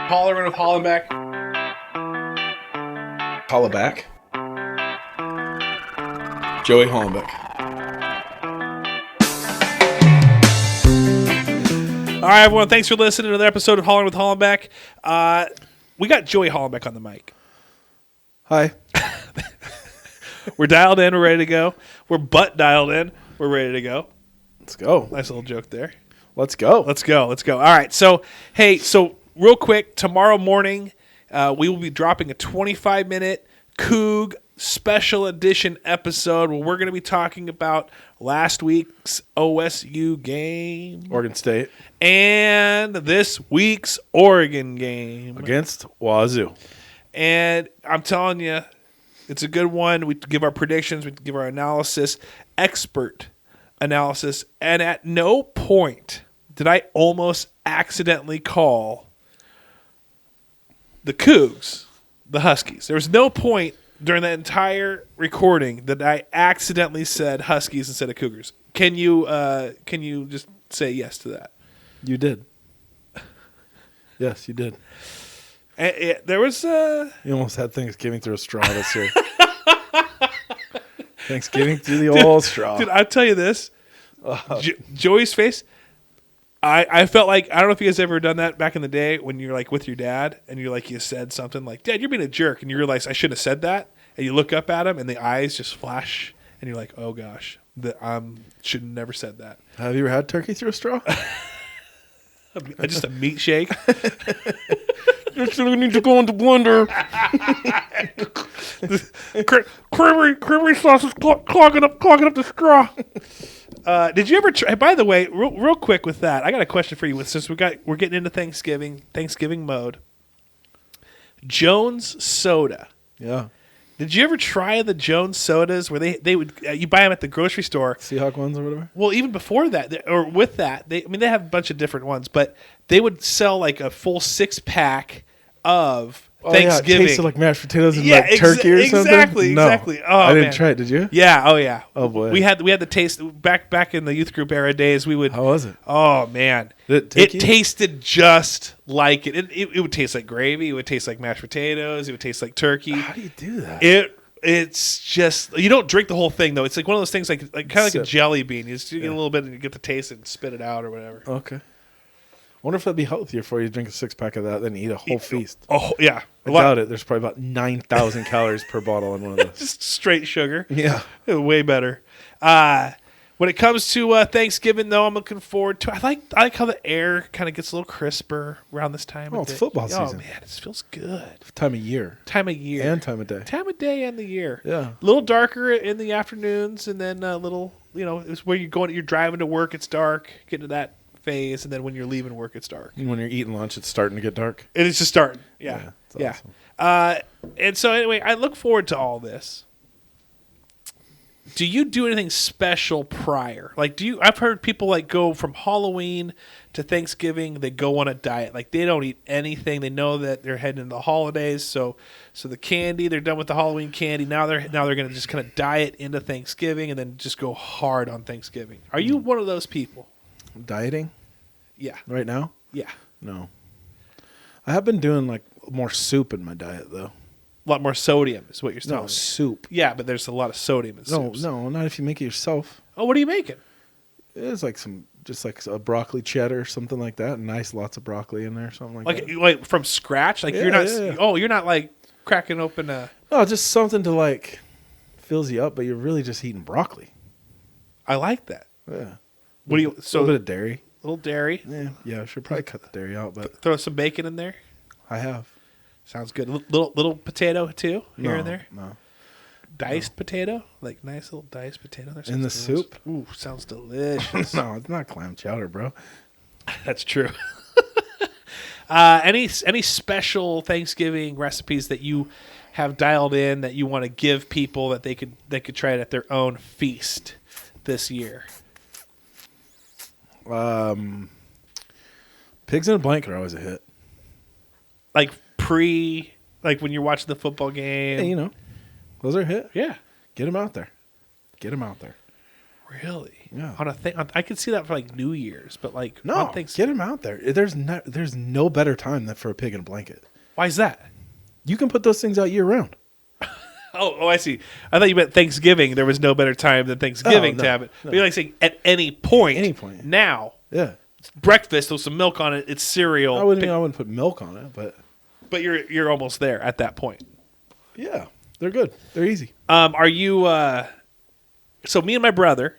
Hollering with Hollenbeck. Hollenbeck. Joey Hollenbeck. All right, everyone. Thanks for listening to another episode of Hollering with Hollenbeck. We got Joey Hollenbeck on the mic. Hi. We're dialed in. We're ready to go. We're butt dialed in. We're ready to go. Let's go. Nice little joke there. Let's go. Let's go. All right. So, real quick, tomorrow morning, we will be dropping a 25-minute Coug special edition episode where we're going to be talking about last week's OSU game. Oregon State. And this week's Oregon game. Against Wazoo. And I'm telling you, it's a good one. We give our predictions. We give our analysis, expert analysis. And at no point did I almost accidentally call the Cougs the Huskies. There was no point during that entire recording that I accidentally said Huskies instead of Cougars. Can you just say yes to that? You did. Yes, you did. There was You almost had Thanksgiving through a straw this year. Thanksgiving through the old straw. Dude, I'll tell you this. Joey's face, I felt like, I don't know if you guys ever done that back in the day when you're like with your dad and you're like, you said something like, Dad, you're being a jerk. And you realize I shouldn't have said that. And you look up at him and the eyes just flash and you're like, oh gosh, I should have never said that. Have you ever had turkey through a straw? Just a meat shake. You need to go into blender. creamery sauce is clogging up the straw. Did you ever try? By the way, real quick with that, I got a question for you. Since we're getting into Thanksgiving mode. Jones soda. Yeah. Did you ever try the Jones sodas where they would you buy them at the grocery store? Seahawk ones or whatever? Well, even before that, or with that, they have a bunch of different ones, but they would sell like a full 6-pack of Thanksgiving. It tasted like mashed potatoes and like turkey or something? Exactly. Oh, I didn't try it. Did you? Yeah. Oh, yeah. Oh, boy. We had the taste back in the youth group era days. We would. How was it? Oh, man. It tasted just like it. It would taste like gravy. It would taste like mashed potatoes. It would taste like turkey. How do you do that? It's just, you don't drink the whole thing though. It's like one of those things like kind of like a jelly bean. You just get a little bit and you get the taste and spit it out or whatever. Okay. I wonder if that'd be healthier for you to drink a 6-pack of that than eat a whole feast. Oh, yeah. I doubt it. There's probably about 9,000 calories per bottle in one of those. Just straight sugar. Yeah. Way better. When it comes to Thanksgiving, though, I'm looking forward to. I like how the air kind of gets a little crisper around this time. Oh, it's football season. Oh man, it feels good. Time of year. And time of day. Time of day and the year. Yeah. A little darker in the afternoons, and then a little, it's where you're driving to work. It's dark. Getting to that phase, and then when you're leaving work, it's dark. And when you're eating lunch, it's starting to get dark. And it's just starting. Yeah. Awesome. And so anyway, I look forward to all this. Do you do anything special prior? Like, I've heard people like go from Halloween to Thanksgiving. They go on a diet. Like, they don't eat anything. They know that they're heading into the holidays. So the candy, they're done with the Halloween candy. Now they're going to just kind of diet into Thanksgiving and then just go hard on Thanksgiving. Are you one of those people? Dieting? Yeah. Right now? Yeah. No. I have been doing like more soup in my diet though. A lot more sodium is what you're saying. No, soup. Yeah, but there's a lot of sodium in soups. No, not if you make it yourself. Oh, what are you making? It's like just like a broccoli cheddar, something like that. Nice, lots of broccoli in there, something like that. Like from scratch? Like you're not. Yeah. Oh, you're not like cracking open a. No, just something to like fills you up, but you're really just eating broccoli. I like that. Yeah. What do you? So a little bit of dairy. A little dairy. Yeah. I should probably cut the dairy out, but throw some bacon in there. I have. Sounds good. Little potato too here and there. No. Diced potato, like nice little diced potato. In the soup. Ooh, sounds delicious. No, it's not clam chowder, bro. That's true. Any special Thanksgiving recipes that you have dialed in that you want to give people that they could try it at their own feast this year? Pigs in a blanket are always a hit. Like when you're watching the football game. Yeah, those are a hit. Yeah. Get them out there. Really? Yeah. On a thing, I could see that for like New Year's, but like No, on Thanksgiving. get him out there. There's no better time than for a pig in a blanket. Why is that? You can put those things out year round. Oh, I see. I thought you meant Thanksgiving. There was no better time than Thanksgiving no, to have it. no. But you're like saying at any point. Any point. Now. Yeah. Breakfast with some milk on it. It's cereal. I wouldn't put milk on it, But you're almost there at that point. yeah, they're good. They're easy. Are you? So me and my brother,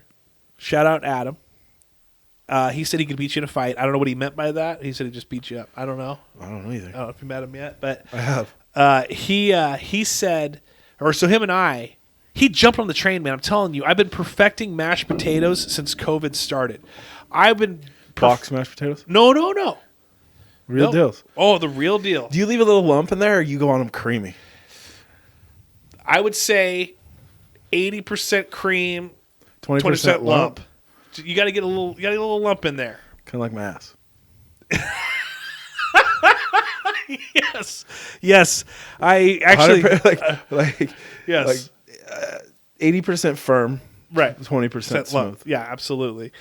shout out Adam. He said he could beat you in a fight. I don't know what he meant by that. He said he just beat you up. I don't know. I don't know either. I don't know if you met him yet, but I have. he said, or so him and I, he jumped on the train, man. I'm telling you, I've been perfecting mashed potatoes since COVID started. I've been Box mashed potatoes? No. Real No. deals. Oh, the real deal. Do you leave a little lump in there or you go on them creamy? I would say 80% cream, 20% lump. You got to get a little lump in there. Kind of like my ass. Yes. I actually yes. 80% firm, right. 20% smooth. Yeah, absolutely.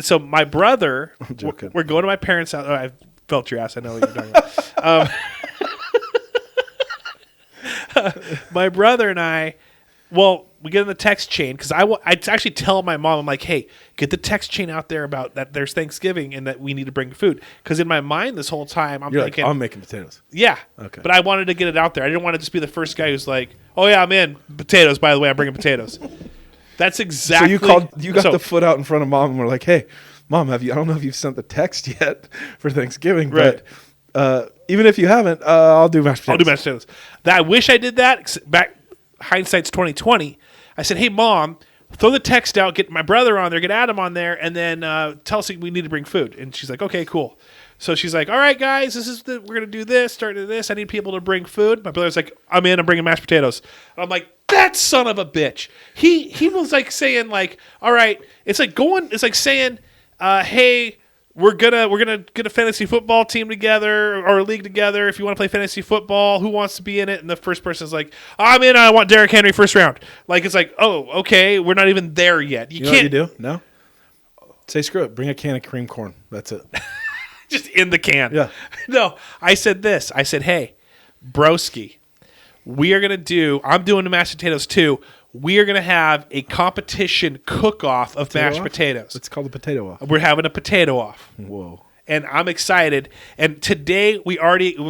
So my brother, I'm joking. we're going to my parents' house. Oh, I felt your ass. I know what you're talking about. My brother and I, we get in the text chain because I actually tell my mom, I'm like, hey, get the text chain out there about that there's Thanksgiving and that we need to bring food. Because in my mind this whole time, I'm thinking, I'm making potatoes. yeah. Okay. But I wanted to get it out there. I didn't want to just be the first guy who's like, oh yeah, I'm in. Potatoes, by the way, I'm bringing potatoes. That's exactly. So you got the foot out in front of mom and we're like, hey, mom, I don't know if you've sent the text yet for Thanksgiving, right. but even if you haven't, I'll do mashed potatoes. I'll do mashed potatoes. I wish I did that. Back hindsight's 2020. I said, hey mom, throw the text out, get my brother on there, get Adam on there, and then tell us we need to bring food. And she's like, okay, cool. So she's like, all right, guys, we're gonna do this, start to this. I need people to bring food. My brother's like, I'm bringing mashed potatoes. And I'm like, that son of a bitch. He was like saying like, all right, it's like saying, hey, we're gonna get a fantasy football team together or a league together. If you want to play fantasy football, who wants to be in it? And the first person's like, I'm in. I want Derrick Henry first round. Like it's like, oh, okay, we're not even there yet. You know what you do? No. Say screw it. Bring a can of cream corn. That's it. Just in the can. Yeah. No, I said this. I said, hey, broski, I'm doing the mashed potatoes too. We are going to have a competition cook-off of mashed potatoes. It's called a potato off. We're having a potato off. Whoa. And I'm excited. And today we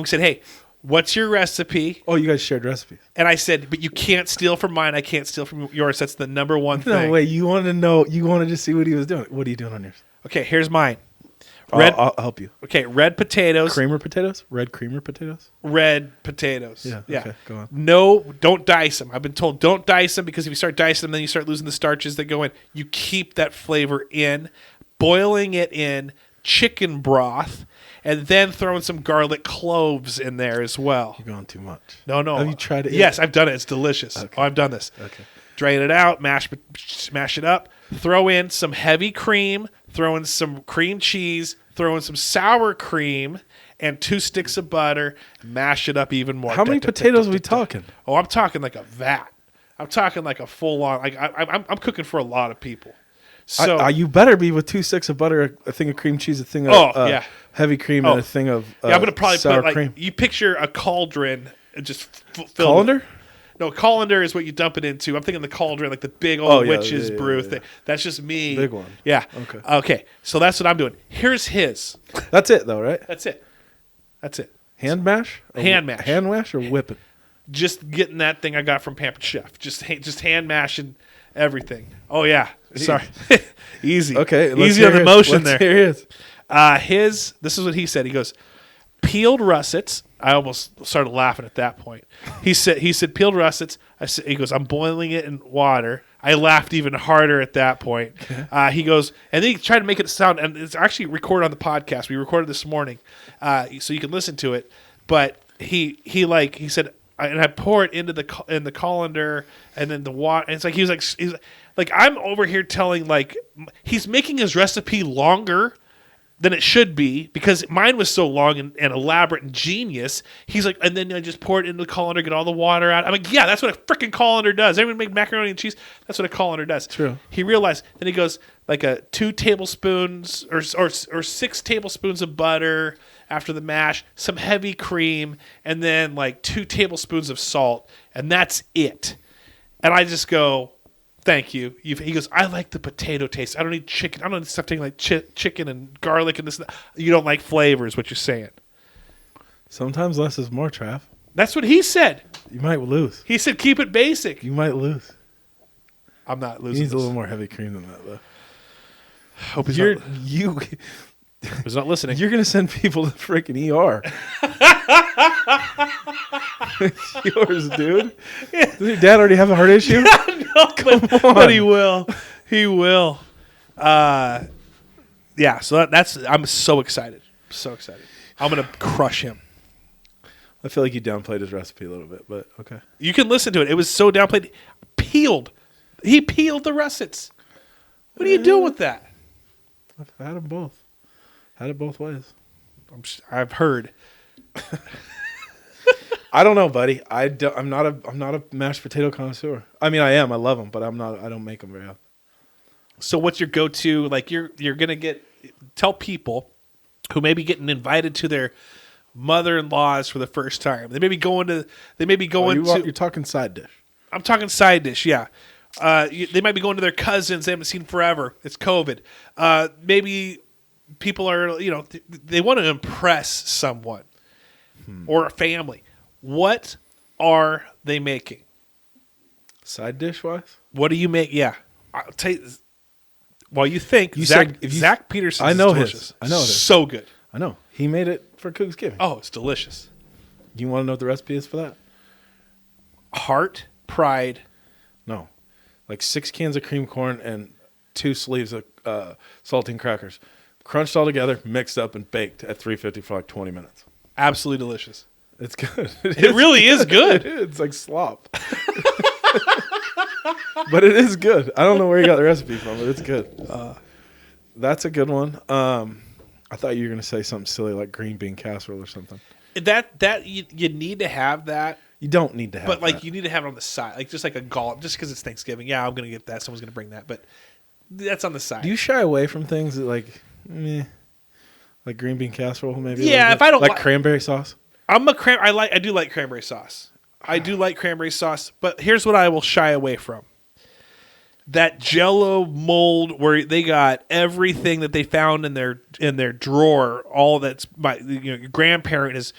said, hey, what's your recipe? Oh, you guys shared recipes. And I said, but you can't steal from mine. I can't steal from yours. That's the number one thing. No, wait. You wanted to know. You wanted to see what he was doing. What are you doing on yours? Okay, here's mine. I'll help you. Okay, red potatoes. Creamer potatoes? Red creamer potatoes? Red potatoes. Yeah. Okay, go on. No, don't dice them. I've been told don't dice them because if you start dicing them, then you start losing the starches that go in. You keep that flavor in, boiling it in chicken broth, and then throwing some garlic cloves in there as well. You're going too much. No. Have you tried it yet? Yes, I've done it. It's delicious. Okay. Oh, I've done this. Okay. Drain it out, mash it up, throw in some heavy cream, throw in some cream cheese, throw in some sour cream, and 2 sticks of butter, mash it up even more. How many potatoes are we talking? Oh, I'm talking like a vat. I'm talking like a full-on. Like I'm cooking for a lot of people. So you better be with 2 sticks of butter, a thing of cream cheese, a thing of heavy cream, and a thing of I'm gonna probably sour put like cream. you picture a cauldron, just filled Colander? No, colander is what you dump it into. I'm thinking the cauldron, like the big old witch's brew thing. That's just me. Big one. Yeah. Okay. So that's what I'm doing. Here's his. That's it, though, right? That's it. Hand mash? Hand mash. Hand mash or whipping? Just getting that thing I got from Pampered Chef. Just hand mashing everything. Oh yeah. Sorry. Easy. Okay. Easy on the motion there. Here he is. This is what he said. He goes, peeled russets. I almost started laughing at that point. He said peeled russets. He goes, I'm boiling it in water. I laughed even harder at that point. He goes, and then he tried to make it sound, and it's actually recorded on the podcast. We recorded this morning, so you can listen to it. But he said, and I pour it into the colander, and then the water. And it's like he's like I'm over here telling he's making his recipe longer than it should be because mine was so long and elaborate and genius. He's like, and then I just pour it into the colander, get all the water out. I'm like, yeah, that's what a freaking colander does. Everyone make macaroni and cheese. That's what a colander does. True. He realized. Then he goes like a 2 tablespoons or 6 tablespoons of butter after the mash, some heavy cream, and then like 2 tablespoons of salt, and that's it. And I just go, thank you. He goes, I like the potato taste. I don't need chicken. I don't need stuff tasting like chicken and garlic and this and that. You don't like flavors, what you're saying. Sometimes less is more, Trav. That's what he said. You might lose. He said, keep it basic. You might lose. I'm not He losing. needs a little more heavy cream than that, though. Hope he's He's not listening. You're gonna send people to freaking ER. Yours, dude. Yeah. Does your dad already have a heart issue? No, but he will. He will. Yeah. So that's. I'm so excited. So excited. I'm gonna crush him. I feel like you downplayed his recipe a little bit, but okay. You can listen to it. It was so downplayed. He peeled the russets. What are you doing with that? I've had them both. Had it both ways. I've heard. I don't know, buddy. I'm not a mashed potato connoisseur. I mean, I am. I love them, but I'm not. I don't make them very often. So, what's your go-to? Like, you're gonna tell people who may be getting invited to their mother-in-laws for the first time. They may be going to. You're talking side dish. I'm talking side dish. Yeah. They might be going to their cousins they haven't seen forever. It's COVID. Maybe people are, they want to impress someone or a family. What are they making? Side dish wise? What do you make? Yeah. I'll tell you. While you think, Zach Peterson's I know is delicious. his. I know it is. So good. I know. He made it for Thanksgiving. Oh, it's delicious. You want to know what the recipe is for that? Heart, pride. No. Like 6 cans of cream corn and 2 sleeves of saltine crackers. Crunched all together, mixed up, and baked at 350 for like 20 minutes. Absolutely delicious. It's good. It really is good. It's like slop. But it is good. I don't know where you got the recipe from, but it's good. That's a good one. I thought you were going to say something silly like green bean casserole or something. That you need to have that. You don't need to have But like that. you need to have it on the side. Like just like a gallop. Just because it's Thanksgiving. Yeah, I'm going to get that. Someone's going to bring that. But that's on the side. Do you shy away from things that like green bean casserole maybe? Yeah, if I don't like cranberry sauce. I do like cranberry sauce. I do like cranberry sauce, but here's what I will shy away from. That Jell-O mold where they got everything that they found in their drawer, all that's your grandparent has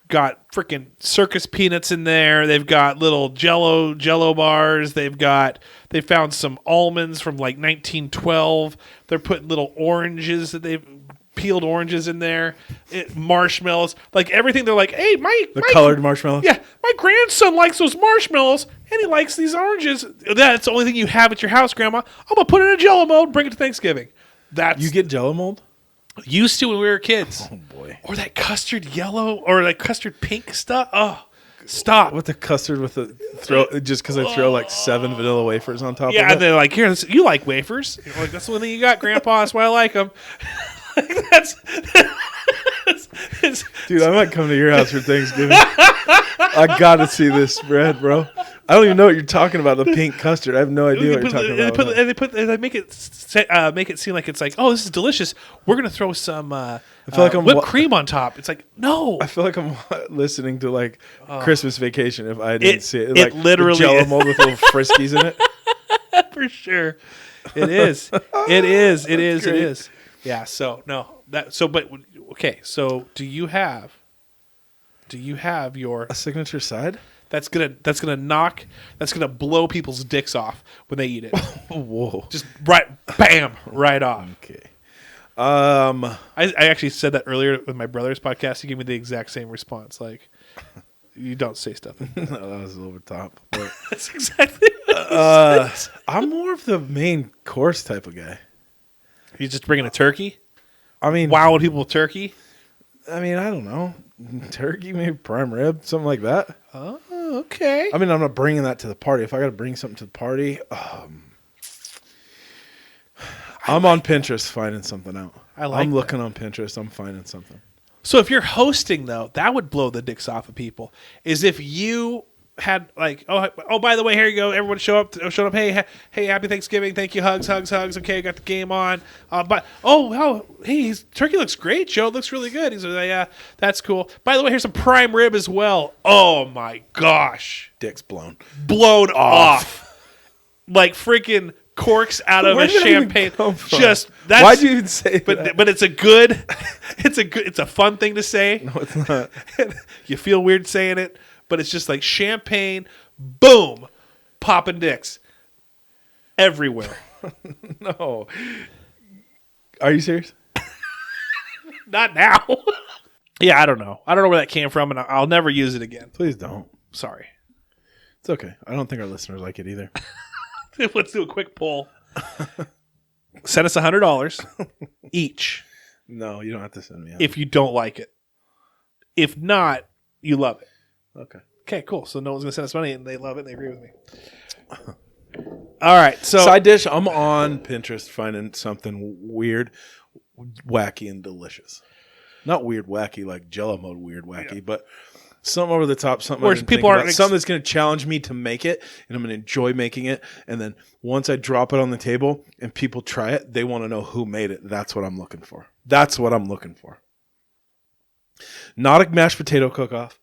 got freaking circus peanuts in there. They've got little Jell-O bars. They found some almonds from like 1912. They're putting little oranges that they've peeled oranges in there, marshmallows, like everything. They're like, hey, my colored marshmallows. Yeah, my grandson likes those marshmallows, and he likes these oranges. That's the only thing you have at your house, Grandma. I'm gonna put it in a Jell-O mold, bring it to Thanksgiving. You get Jell-O mold? Used to when we were kids. Oh boy! Or that custard yellow, or like custard pink stuff. Oh, stop! With the custard with the just because I throw like 7 vanilla wafers on top. Yeah, of it. and they're like, here, you like wafers? You're like, that's the only thing you got, Grandpa. That's why I like them. That's dude, I might come to your house for Thanksgiving. I gotta see this spread, bro. I don't even know what you're talking about. The pink custard. I have no idea what you're talking about. They make it seem like it's like, oh, this is delicious. We're gonna throw some I feel like I'm whipped cream on top. It's like, no. I feel like I'm listening to like Christmas Vacation if I didn't see it. It Like literally Jell-O mold with little friskies in it. For sure, it is. It is. It is. Great. It is. Yeah. So no. But okay. So do you have your A signature side? that's gonna blow people's dicks off when they eat it? Whoa! Just bam, right off. Okay. I actually said that earlier with my brother's podcast. He gave me the exact same response. Like, you don't say stuff. No, that was a little bit top. But, That's exactly what he said. I'm more of the main course type of guy. You just bringing a turkey? I mean, Wowing people with turkey? I mean, I don't know. Turkey, maybe prime rib, something like that. Oh, okay. I mean, I'm not bringing that to the party. If I got to bring something to the party, I'm on Pinterest finding something out. I like. I'm looking on Pinterest. I'm finding something. So if you're hosting, though, that would blow the dicks off of people. Is if you had like, oh, by the way, here you go. Everyone show up. Hey, happy Thanksgiving. Thank you. Hugs. Okay, got the game on. But hey, his turkey looks great. Joe, it looks really good. He's like, yeah, that's cool. By the way, here's some prime rib as well. Oh my gosh, Dick's blown off. Like freaking corks out of a champagne. Just that's why'd you even say that? But it's a good, it's a fun thing to say. No, it's not. You feel weird saying it, but it's just like champagne, boom, popping dicks everywhere. No, are you serious? Not now. Yeah, I don't know where that came from, and I'll never use it again. Please don't. Sorry. It's okay. I don't think our listeners like it either. Let's do a quick poll. Send us $100 each. No, you don't have to send me. If you don't like it. If not, you love it. Okay. Okay, cool. So no one's gonna send us money, and they love it, and they agree with me. All right. So side dish. I'm on Pinterest finding something weird, wacky, and delicious. Not weird, wacky like Jell-O mode weird, wacky, but something over the top, something Whereas people aren't something that's going to challenge me to make it, and I'm going to enjoy making it. And then once I drop it on the table and people try it, they want to know who made it. That's what I'm looking for. Not a mashed potato cook-off,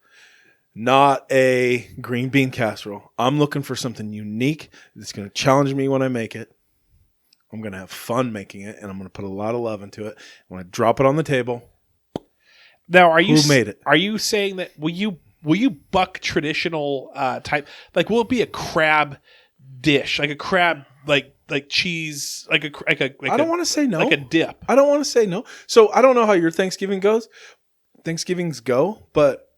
not a green bean casserole. I'm looking for something unique that's going to challenge me when I make it. I'm going to have fun making it, and I'm going to put a lot of love into it. When I drop it on the table, now, who made it? Are you saying that will you buck traditional type? Like, will it be a crab dish, like a crab, like cheese, like a? I don't want to say no. Like a dip. I don't want to say no. So I don't know how your Thanksgivings go, but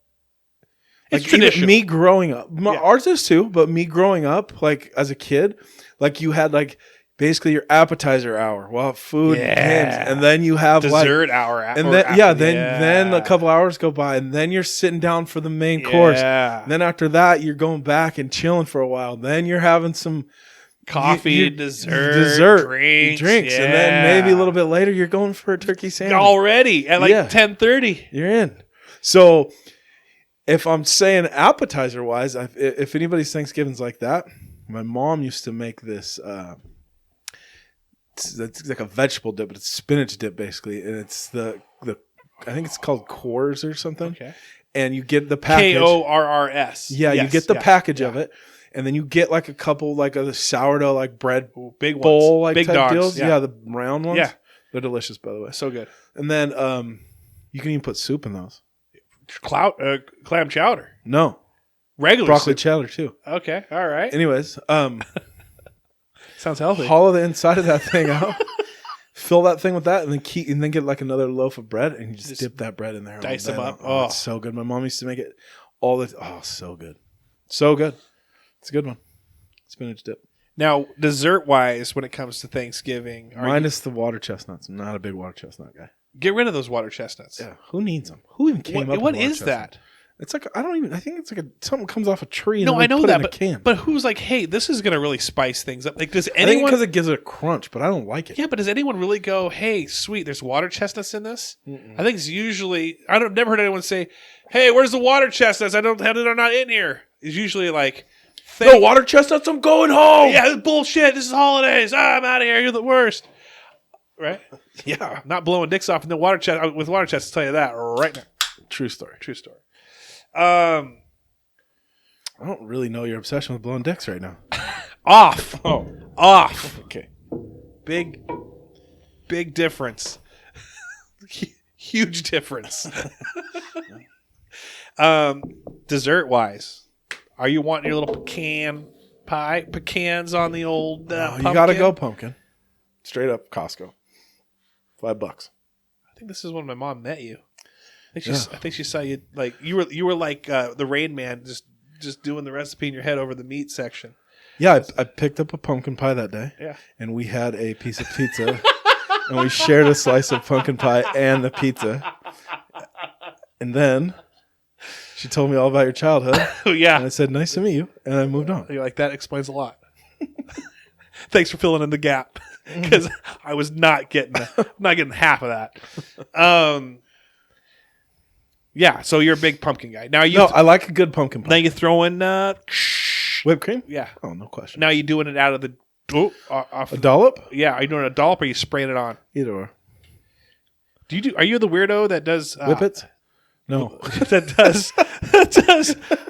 It's like traditional. me growing up, ours is too. But me growing up, like as a kid, like you had like. Basically, your appetizer hour, food, and then you have dessert hour, and then a couple hours go by, and then you're sitting down for the main course. And then after that, you're going back and chilling for a while. Then you're having some coffee, dessert, drinks, and then maybe a little bit later, you're going for a turkey sandwich already at like 10:30. You're in. So, if I'm saying appetizer wise, if anybody's Thanksgiving's like that, my mom used to make this. It's like a vegetable dip, but it's spinach dip basically, and it's the I think it's called Coors or something. Okay. And you get the package. KoRS. Yeah, you get the package of it, and then you get like a couple like of the sourdough like bread big ones. bowl like big type dogs. deals. Yeah, the round ones. Yeah, they're delicious by the way. So good. And then you can even put soup in those. Clam chowder. No, regular broccoli soup. chowder too. Okay, all right. Anyways, sounds healthy. Hollow the inside of that thing out. Fill that thing with that, and then get like another loaf of bread, and you just dip that bread in there. Dice them up. Oh, it's so good. My mom used to make it all the. Oh, so good, so good. It's a good one. Spinach dip. Now, dessert wise, when it comes to Thanksgiving, minus the water chestnuts. I'm not a big water chestnut guy. Get rid of those water chestnuts. Yeah, who needs them? Who even came up with what water is chestnuts? that? It's like I think it's like something comes off a tree. No, and I know put that, it in a can. but who's like, hey, this is going to really spice things up? Like, does I think anyone? because it gives it a crunch, but I don't like it. Yeah, but does anyone really go, hey, sweet, there's water chestnuts in this? I think it's usually I've never heard anyone say, hey, where's the water chestnuts? They're not in here. It's usually like, no water chestnuts. I'm going home. Yeah, this is bullshit. This is holidays. I'm out of here. You're the worst. Right? Yeah, not blowing dicks off in the water chest with water chestnuts. Tell you that right now. True story. I don't really know your obsession with blowing dicks right now. Off. Oh. Off. Okay. Big difference. Huge difference. Dessert wise, are you wanting your little pecans on the old pumpkin? You gotta go pumpkin. Straight up Costco. $5. I think this is when my mom met you. I think she saw you like you were like the Rain Man, just doing the recipe in your head over the meat section. Yeah, I picked up a pumpkin pie that day. Yeah, and we had a piece of pizza, and we shared a slice of pumpkin pie and the pizza. And then she told me all about your childhood. Yeah, and I said, "Nice to meet you," and I moved on. You're like, that explains a lot. Thanks for filling in the gap. because I was not getting half of that. Yeah, so you're a big pumpkin guy. Now I like a good pumpkin pie. Now you throw in Whipped cream? Yeah. Oh, no question. Now you doing it out of the off a dollop? Yeah, are you doing a dollop or are you spraying it on? Either or. Are you the weirdo that does Whippets? No. that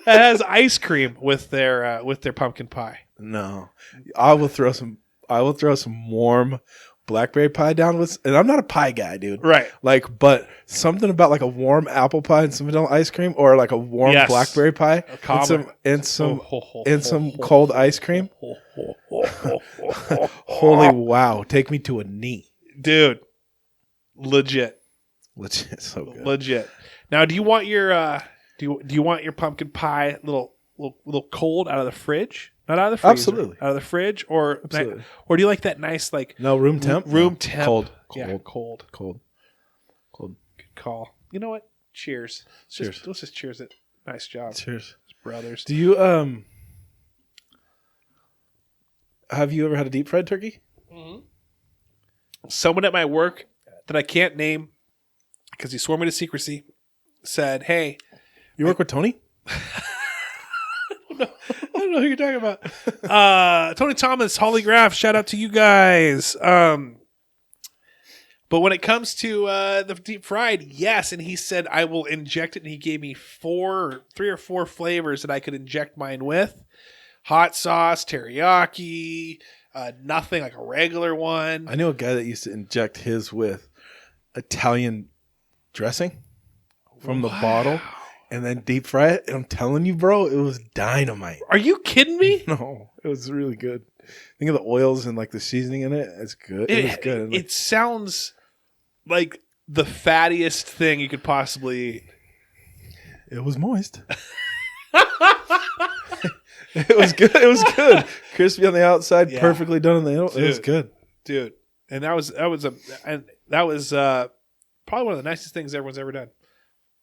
has ice cream with their pumpkin pie? No. I will throw some warm blackberry pie down with, and I'm not a pie guy, dude. Right. Like, but something about like a warm apple pie and some vanilla ice cream, or like a warm blackberry pie and some cold ice cream. Holy wow! Take me to a knee, dude. Legit, so good. Legit. Now, do you want your do you want your pumpkin pie little cold out of the fridge? Not out of the freezer. Absolutely. Out of the fridge, or do you like that nice room temp? Room temp. Cold. Yeah, cold. Good call. You know what? Cheers. Let's just cheers it. Nice job. Cheers, brothers. Do you have you ever had a deep fried turkey? Mm-hmm. Someone at my work that I can't name because he swore me to secrecy said, "Hey, you work with Tony?" I don't know who you're talking about. Tony Thomas, Hollygraph, shout out to you guys. But when it comes to the deep fried, yes, and he said I will inject it, and he gave me 3 or 4 flavors that I could inject mine with. Hot sauce, teriyaki, nothing like a regular one. I knew a guy that used to inject his with Italian dressing from the bottle. And then deep fry it. And I'm telling you, bro, it was dynamite. Are you kidding me? No, it was really good. Think of the oils and like the seasoning in it. It's good. It was good. It sounds like the fattiest thing you could possibly eat. It was moist. It was good. It was good. Crispy on the outside, perfectly done in the middle. It was good, dude. And that was probably one of the nicest things everyone's ever done.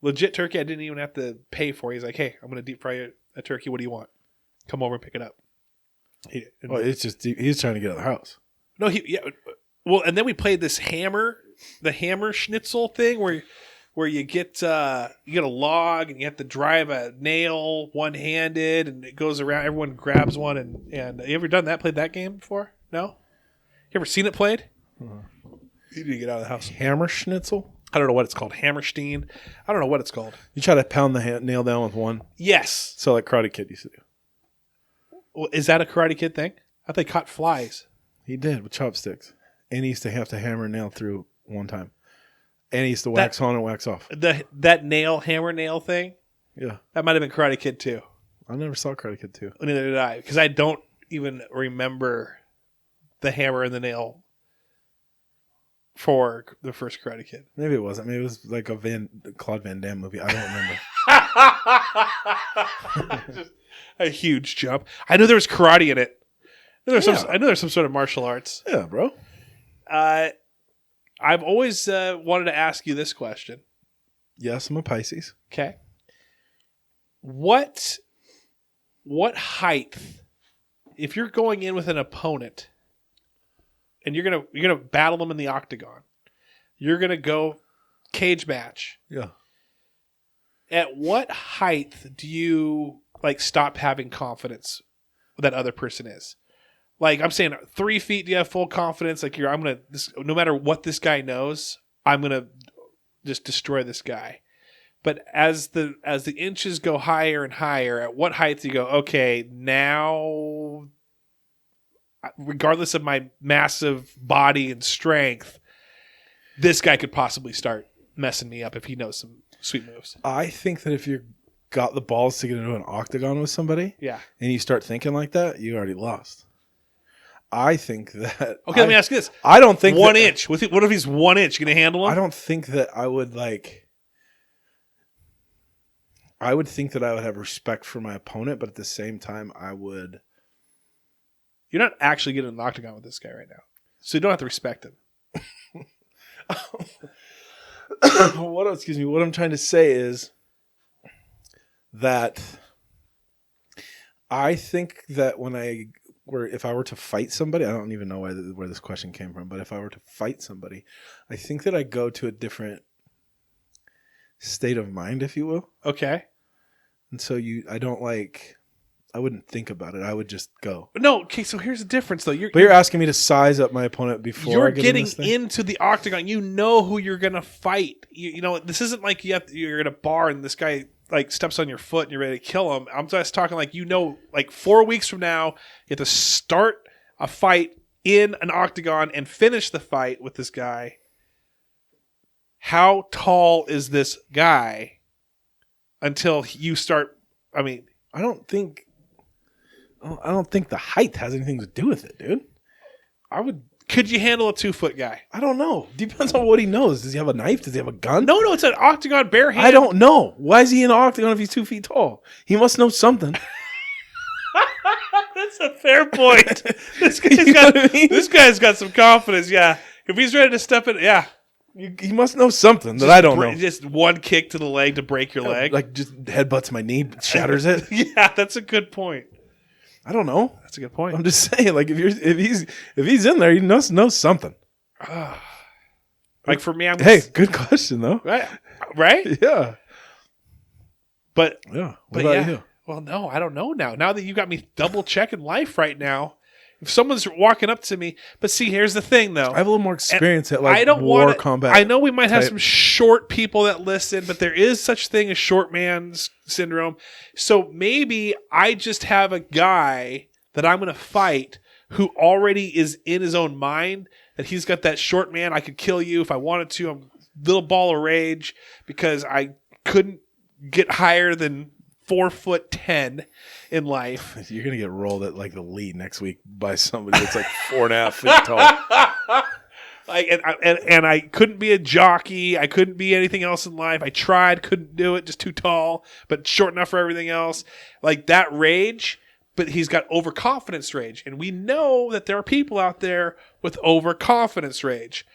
Legit turkey I didn't even have to pay for. He's like, "Hey, I'm going to deep fry a turkey. What do you want? Come over and pick it up." It's just he's trying to get out of the house. No, well, and then we played the hammer schnitzel thing where you get a log and you have to drive a nail one-handed and it goes around. Everyone grabs one and you ever done that? Played that game before? No? You ever seen it played? You need to get out of the house. Hammer schnitzel? I don't know what it's called. Hammerstein. I don't know what it's called. You try to pound the nail down with one? Yes. So like Karate Kid used to do. Well, is that a Karate Kid thing? I thought they caught flies. He did with chopsticks. And he used to have to hammer a nail through one time. And he used to wax on and wax off. That hammer nail thing? Yeah. That might have been Karate Kid 2. I never saw Karate Kid 2. Neither did I. Because I don't even remember the hammer and the nail for the first Karate Kid. Maybe it wasn't. Maybe it was like a Claude Van Damme movie. I don't remember. Just a huge jump. I knew there was karate in it. I know there's some sort of martial arts. Yeah, bro. I've always wanted to ask you this question. Yes, I'm a Pisces. Okay. What height, if you're going in with an opponent and you're gonna battle them in the octagon, you're gonna go cage match. Yeah. At what height do you stop having confidence that other person is? Like I'm saying, 3 feet. Do you have full confidence? No matter what this guy knows, I'm gonna just destroy this guy. But as the inches go higher and higher, at what height do you go? Okay, now, regardless of my massive body and strength, this guy could possibly start messing me up if he knows some sweet moves. I think that if you got the balls to get into an octagon with somebody, yeah, and you start thinking like that, you already lost. I think that. Okay, let me ask you this. I don't think 1 inch. What if he's 1 inch? You gonna handle him? I don't think that I would I would think that I would have respect for my opponent, but at the same time, I would. You're not actually getting an octagon with this guy right now, so you don't have to respect him. What I'm trying to say is that I think that when where if I were to fight somebody, I don't even know where this question came from, but if I were to fight somebody, I think that I go to a different state of mind, if you will. Okay. And so I wouldn't think about it. I would just go. No, okay, so here's the difference, though. You're asking me to size up my opponent before you're I get getting in this thing? into the octagon. You know who you're going to fight. You know, this isn't like you're in a bar and this guy like steps on your foot and you're ready to kill him. I'm just talking like, like 4 weeks from now, you have to start a fight in an octagon and finish the fight with this guy. How tall is this guy until you start? I mean, I don't think the height has anything to do with it, dude. Could you handle a 2-foot guy? I don't know. Depends on what he knows. Does he have a knife? Does he have a gun? No, it's an octagon bare hand. I don't know. Why is he in an octagon if he's 2 feet tall? He must know something. That's a fair point. This guy's got some confidence. Yeah, if he's ready to step in, yeah, He must know something that I don't know. Just one kick to the leg to break your leg, like just headbutts my knee, shatters it. Yeah, that's a good point. I don't know. That's a good point. I'm just saying, like if he's in there, he must know something. Like for me, good question though. Right? Yeah. But yeah. What about you? Well, no, I don't know now. Now that you got me double checking life right now, if someone's walking up to me, but see, here's the thing though. I have a little more experience at combat. I know we might have some short people that listen, but there is such thing as short man's syndrome. So maybe I just have a guy that I'm going to fight who already is in his own mind that he's got that short man. I could kill you if I wanted to. I'm a little ball of rage because I couldn't get higher than 4'10" in life. You're gonna get rolled at like the lead next week by somebody that's like 4.5 feet tall. And I couldn't be a jockey. I couldn't be anything else in life. I tried, couldn't do it. Just too tall, but short enough for everything else. Like that rage, but he's got overconfidence rage, and we know that there are people out there with overconfidence rage.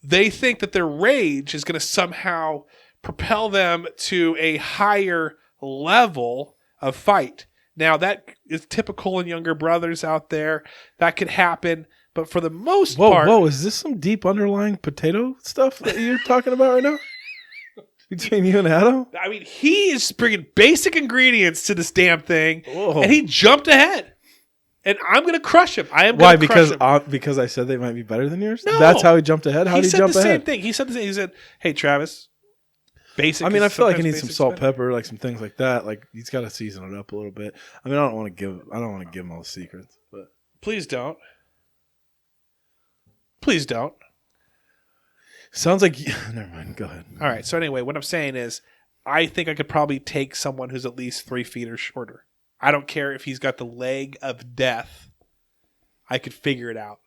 They think that their rage is going to somehow propel them to a higher level of fight. Now that is typical in younger brothers out there. That could happen, but for the most part, is this some deep underlying potato stuff that you're talking about right now? Between you and Adam? I mean, he is bringing basic ingredients to this damn thing, and he jumped ahead. And I'm going to crush him. I am going to crush him. Because I said they might be better than yours? No. That's how he jumped ahead? How did he jump ahead? He said the same thing. He said the same. He said, hey, Travis, basic. I mean, I feel like he needs some salt, pepper, like some things like that. Like he's got to season it up a little bit. I mean, I don't want to give him all the secrets, but please don't. Please don't. Sounds like never mind. Go ahead. All right. So anyway, what I'm saying is, I think I could probably take someone who's at least 3 feet or shorter. I don't care if he's got the leg of death. I could figure it out.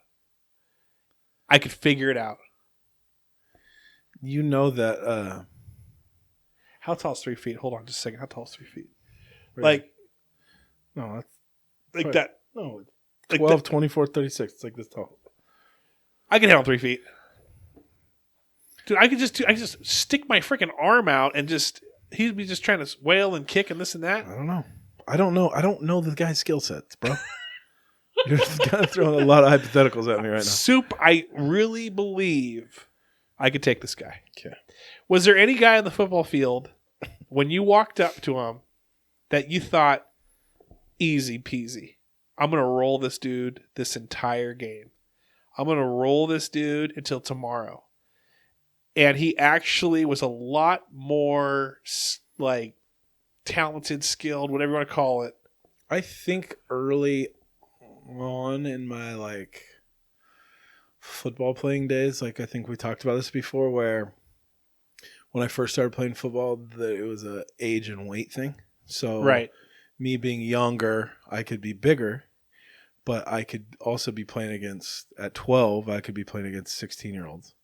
You know that. How tall is 3 feet? Hold on just a second. How tall is 3 feet? Really? No, that's like right. that. No, like 12, 24, 36. It's like this tall. I can handle 3 feet. Dude, I could just stick my freaking arm out and he'd be just trying to wail and kick and this and that. I don't know. I don't know the guy's skill sets, bro. You're just kind of throwing a lot of hypotheticals at me right now. Soup, I really believe I could take this guy. Okay. Was there any guy on the football field when you walked up to him that you thought, easy peasy, I'm going to roll this dude this entire game. I'm going to roll this dude until tomorrow. And he actually was a lot more like talented, skilled, whatever you want to call it. I think early on in my like football playing days, like I think we talked about this before, where when I first started playing football, it was a age and weight thing. So right. Me being younger, I could be bigger, but I could also be playing at 12, I could be playing against 16-year-olds.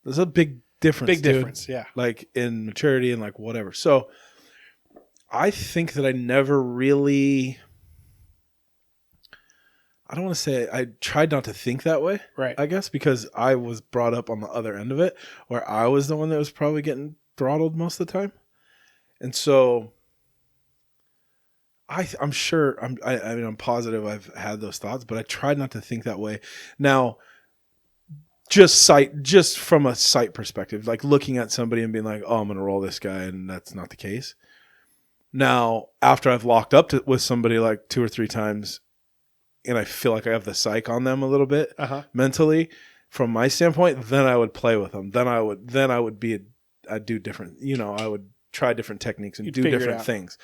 There's a big difference. Difference, yeah. Like in maturity and like whatever. So I think that I never really, I don't want to say, I tried not to think that way. Right. I guess because I was brought up on the other end of it, where I was the one that was probably getting throttled most of the time. And so I'm sure. I mean, I'm positive I've had those thoughts, but I tried not to think that way. Now, just from a sight perspective, like looking at somebody and being like, "Oh, I'm going to roll this guy," and that's not the case. Now, after I've locked up with somebody like 2 or 3 times, and I feel like I have the psych on them a little bit mentally, from my standpoint, then I would play with them. Then I would I'd do different. I would try different techniques and do different things.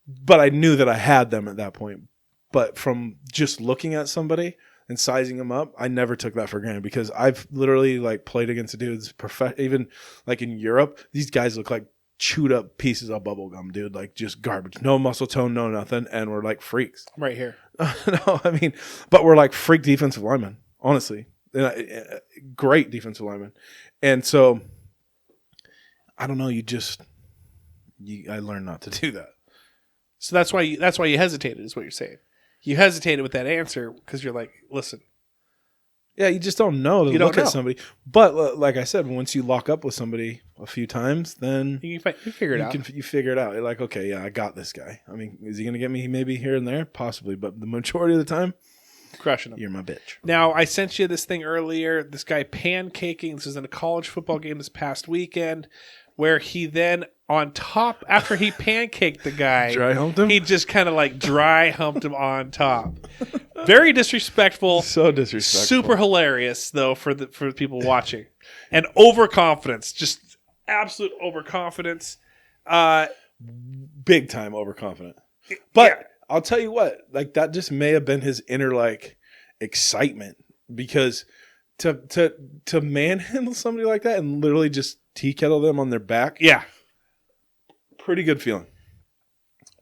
But I knew that I had them at that point. But from just looking at somebody and sizing them up, I never took that for granted because I've literally like played against dudes, even like in Europe, these guys look like chewed up pieces of bubble gum, dude, like just garbage, no muscle tone, no nothing, and we're like freaks. I'm right here. No, I mean, but we're like freak defensive linemen, honestly, great defensive linemen, and so I don't know. I learned not to do that. So that's why you hesitated, is what you're saying. You hesitated with that answer because you're like, listen. Yeah, you just don't know to look at somebody. But like I said, once you lock up with somebody a few times, then you figure it out. You figure it out. You're like, okay, yeah, I got this guy. I mean, is he going to get me maybe here and there? Possibly. But the majority of the time, crushing him. You're my bitch. Now, I sent you this thing earlier. This guy pancaking. This was in a college football game this past weekend, where he then, on top, after he pancaked the guy, dry humped him? He just kind of like dry humped him on top. Very disrespectful. So disrespectful. Super hilarious, though, for the people watching. And overconfidence. Just absolute overconfidence. Big time overconfident. But yeah. I'll tell you what, like that just may have been his inner like excitement, because to manhandle somebody like that and literally just tea kettle them on their back. Yeah. Pretty good feeling.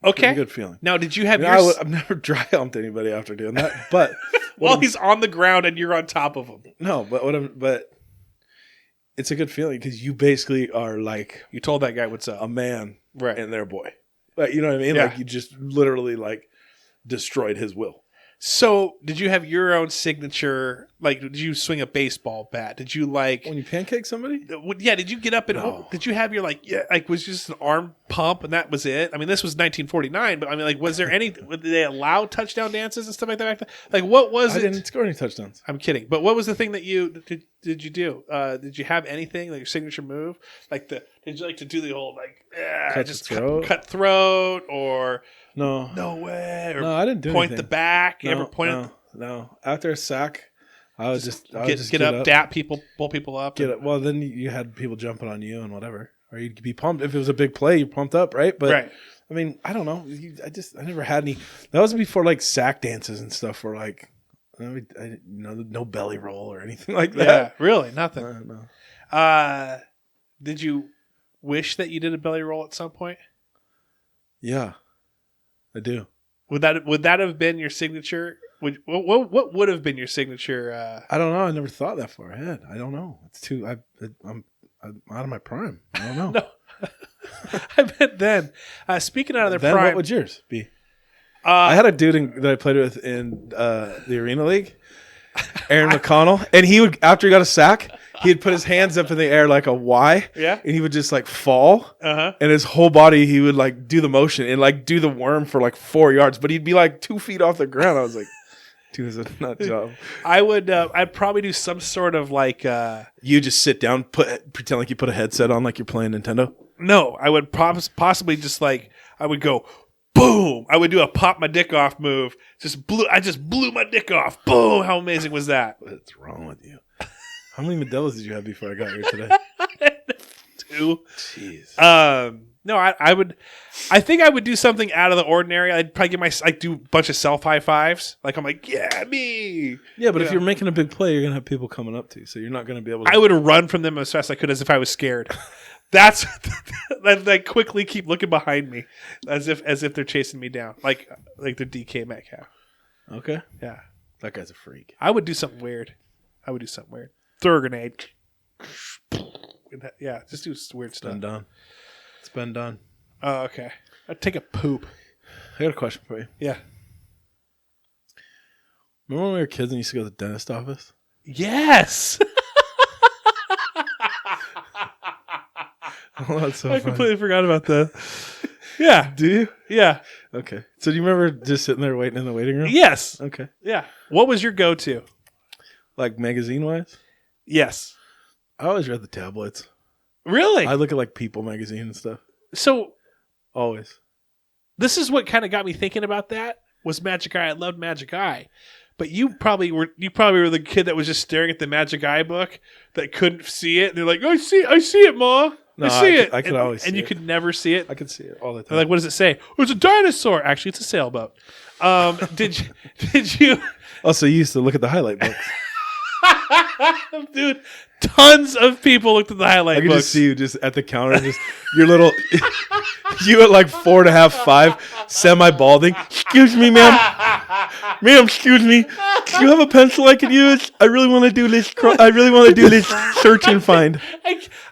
Okay. Pretty good feeling. Now, did you have I've never dry humped anybody after doing that, but he's on the ground and you're on top of him. No, but it's a good feeling because you basically are like, you told that guy what's up, a man, right, and their boy. Like, you know what I mean? Yeah. Like you just literally like destroyed his will. So, did you have your own signature? Like, did you swing a baseball bat? Did you like when you pancake somebody? Yeah. Did you get up and No. did you have your was just an arm pump and that was it? I mean, this was 1949, but I mean, like, was there any? Did they allow touchdown dances and stuff like that back then? Like, what was it? I didn't score any touchdowns. I'm kidding. But what was the thing that you did you do? Did you have anything like your signature move? Like did you like to do the whole like cut throat or? No way. Or no, I didn't do point anything. the back. You ever pointed? No. After a sack, I was just get up, dap people, pull people up. Well, then you had people jumping on you and whatever, or you'd be pumped if it was a big play. You pumped up, right? But right. I mean, I don't know. I never had any. That was before like sack dances and stuff. Where like, no belly roll or anything like that. Yeah, really, nothing. No. Did you wish that you did a belly roll at some point? Yeah. I do. Would that have been your signature? What would have been your signature? I don't know. I never thought that far ahead. I don't know. It's too. I'm out of my prime. I don't know. No. I bet then. Speaking out of their then prime, what would yours be? I had a dude that I played with in the Arena League, Aaron McConnell, and he would, after he got a sack, he'd put his hands up in the air like a Y, yeah, and he would just like fall, and his whole body, he would like do the motion and like do the worm for like 4 yards, but he'd be like 2 feet off the ground. I was like, dude, it's a nut job. I'd probably do some sort of like. You just sit down, pretend like you put a headset on, like you're playing Nintendo. No, I would possibly just like I would go. Boom! I would do a pop my dick off move. I just blew my dick off. Boom! How amazing was that? What's wrong with you? How many Modelo's did you have before I got here today? 2. Jeez. No, I would. I think I would do something out of the ordinary. I'd probably do a bunch of self high fives. Like I'm like, yeah, me. Yeah, but if you're making a big play, you're gonna have people coming up to you, so you're not gonna be able to. I would run from them as fast as I could, as if I was scared. That's they quickly keep looking behind me, as if they're chasing me down, like the DK Metcalf. Okay. Yeah, that guy's a freak. I would do something weird. Throw a grenade. Yeah, just do weird stuff. It's been done. Oh, okay. I'd take a poop. I got a question for you. Yeah. Remember when we were kids and you used to go to the dentist office? Yes. Oh, that's so I funny. completely forgot about that. Yeah. Do you? Yeah. Okay. So do you remember just sitting there waiting in the waiting room? Yes. Okay. Yeah. What was your go-to? Like magazine-wise? Yes. I always read the tabloids. Really? I look at like People magazine and stuff. So Always. this is what kind of got me thinking about that was Magic Eye. I loved Magic Eye. But you probably were the kid that was just staring at the Magic Eye book that couldn't see it. And they're like, I see it, Ma. No, I see it. I could always see and you it. could never see it. I could see it all the time. They're like, what does it say? Oh, it's a dinosaur. Actually, it's a sailboat. Did you Also, you used to look at the highlight books. dude, tons of people looked at the highlight I could books. just see you just at the counter, just your little, you at like 4.5, 5, semi-balding. Excuse me, ma'am. Ma'am, excuse me. Do you have a pencil I could use? I really want to do this. I really want to do this search and find.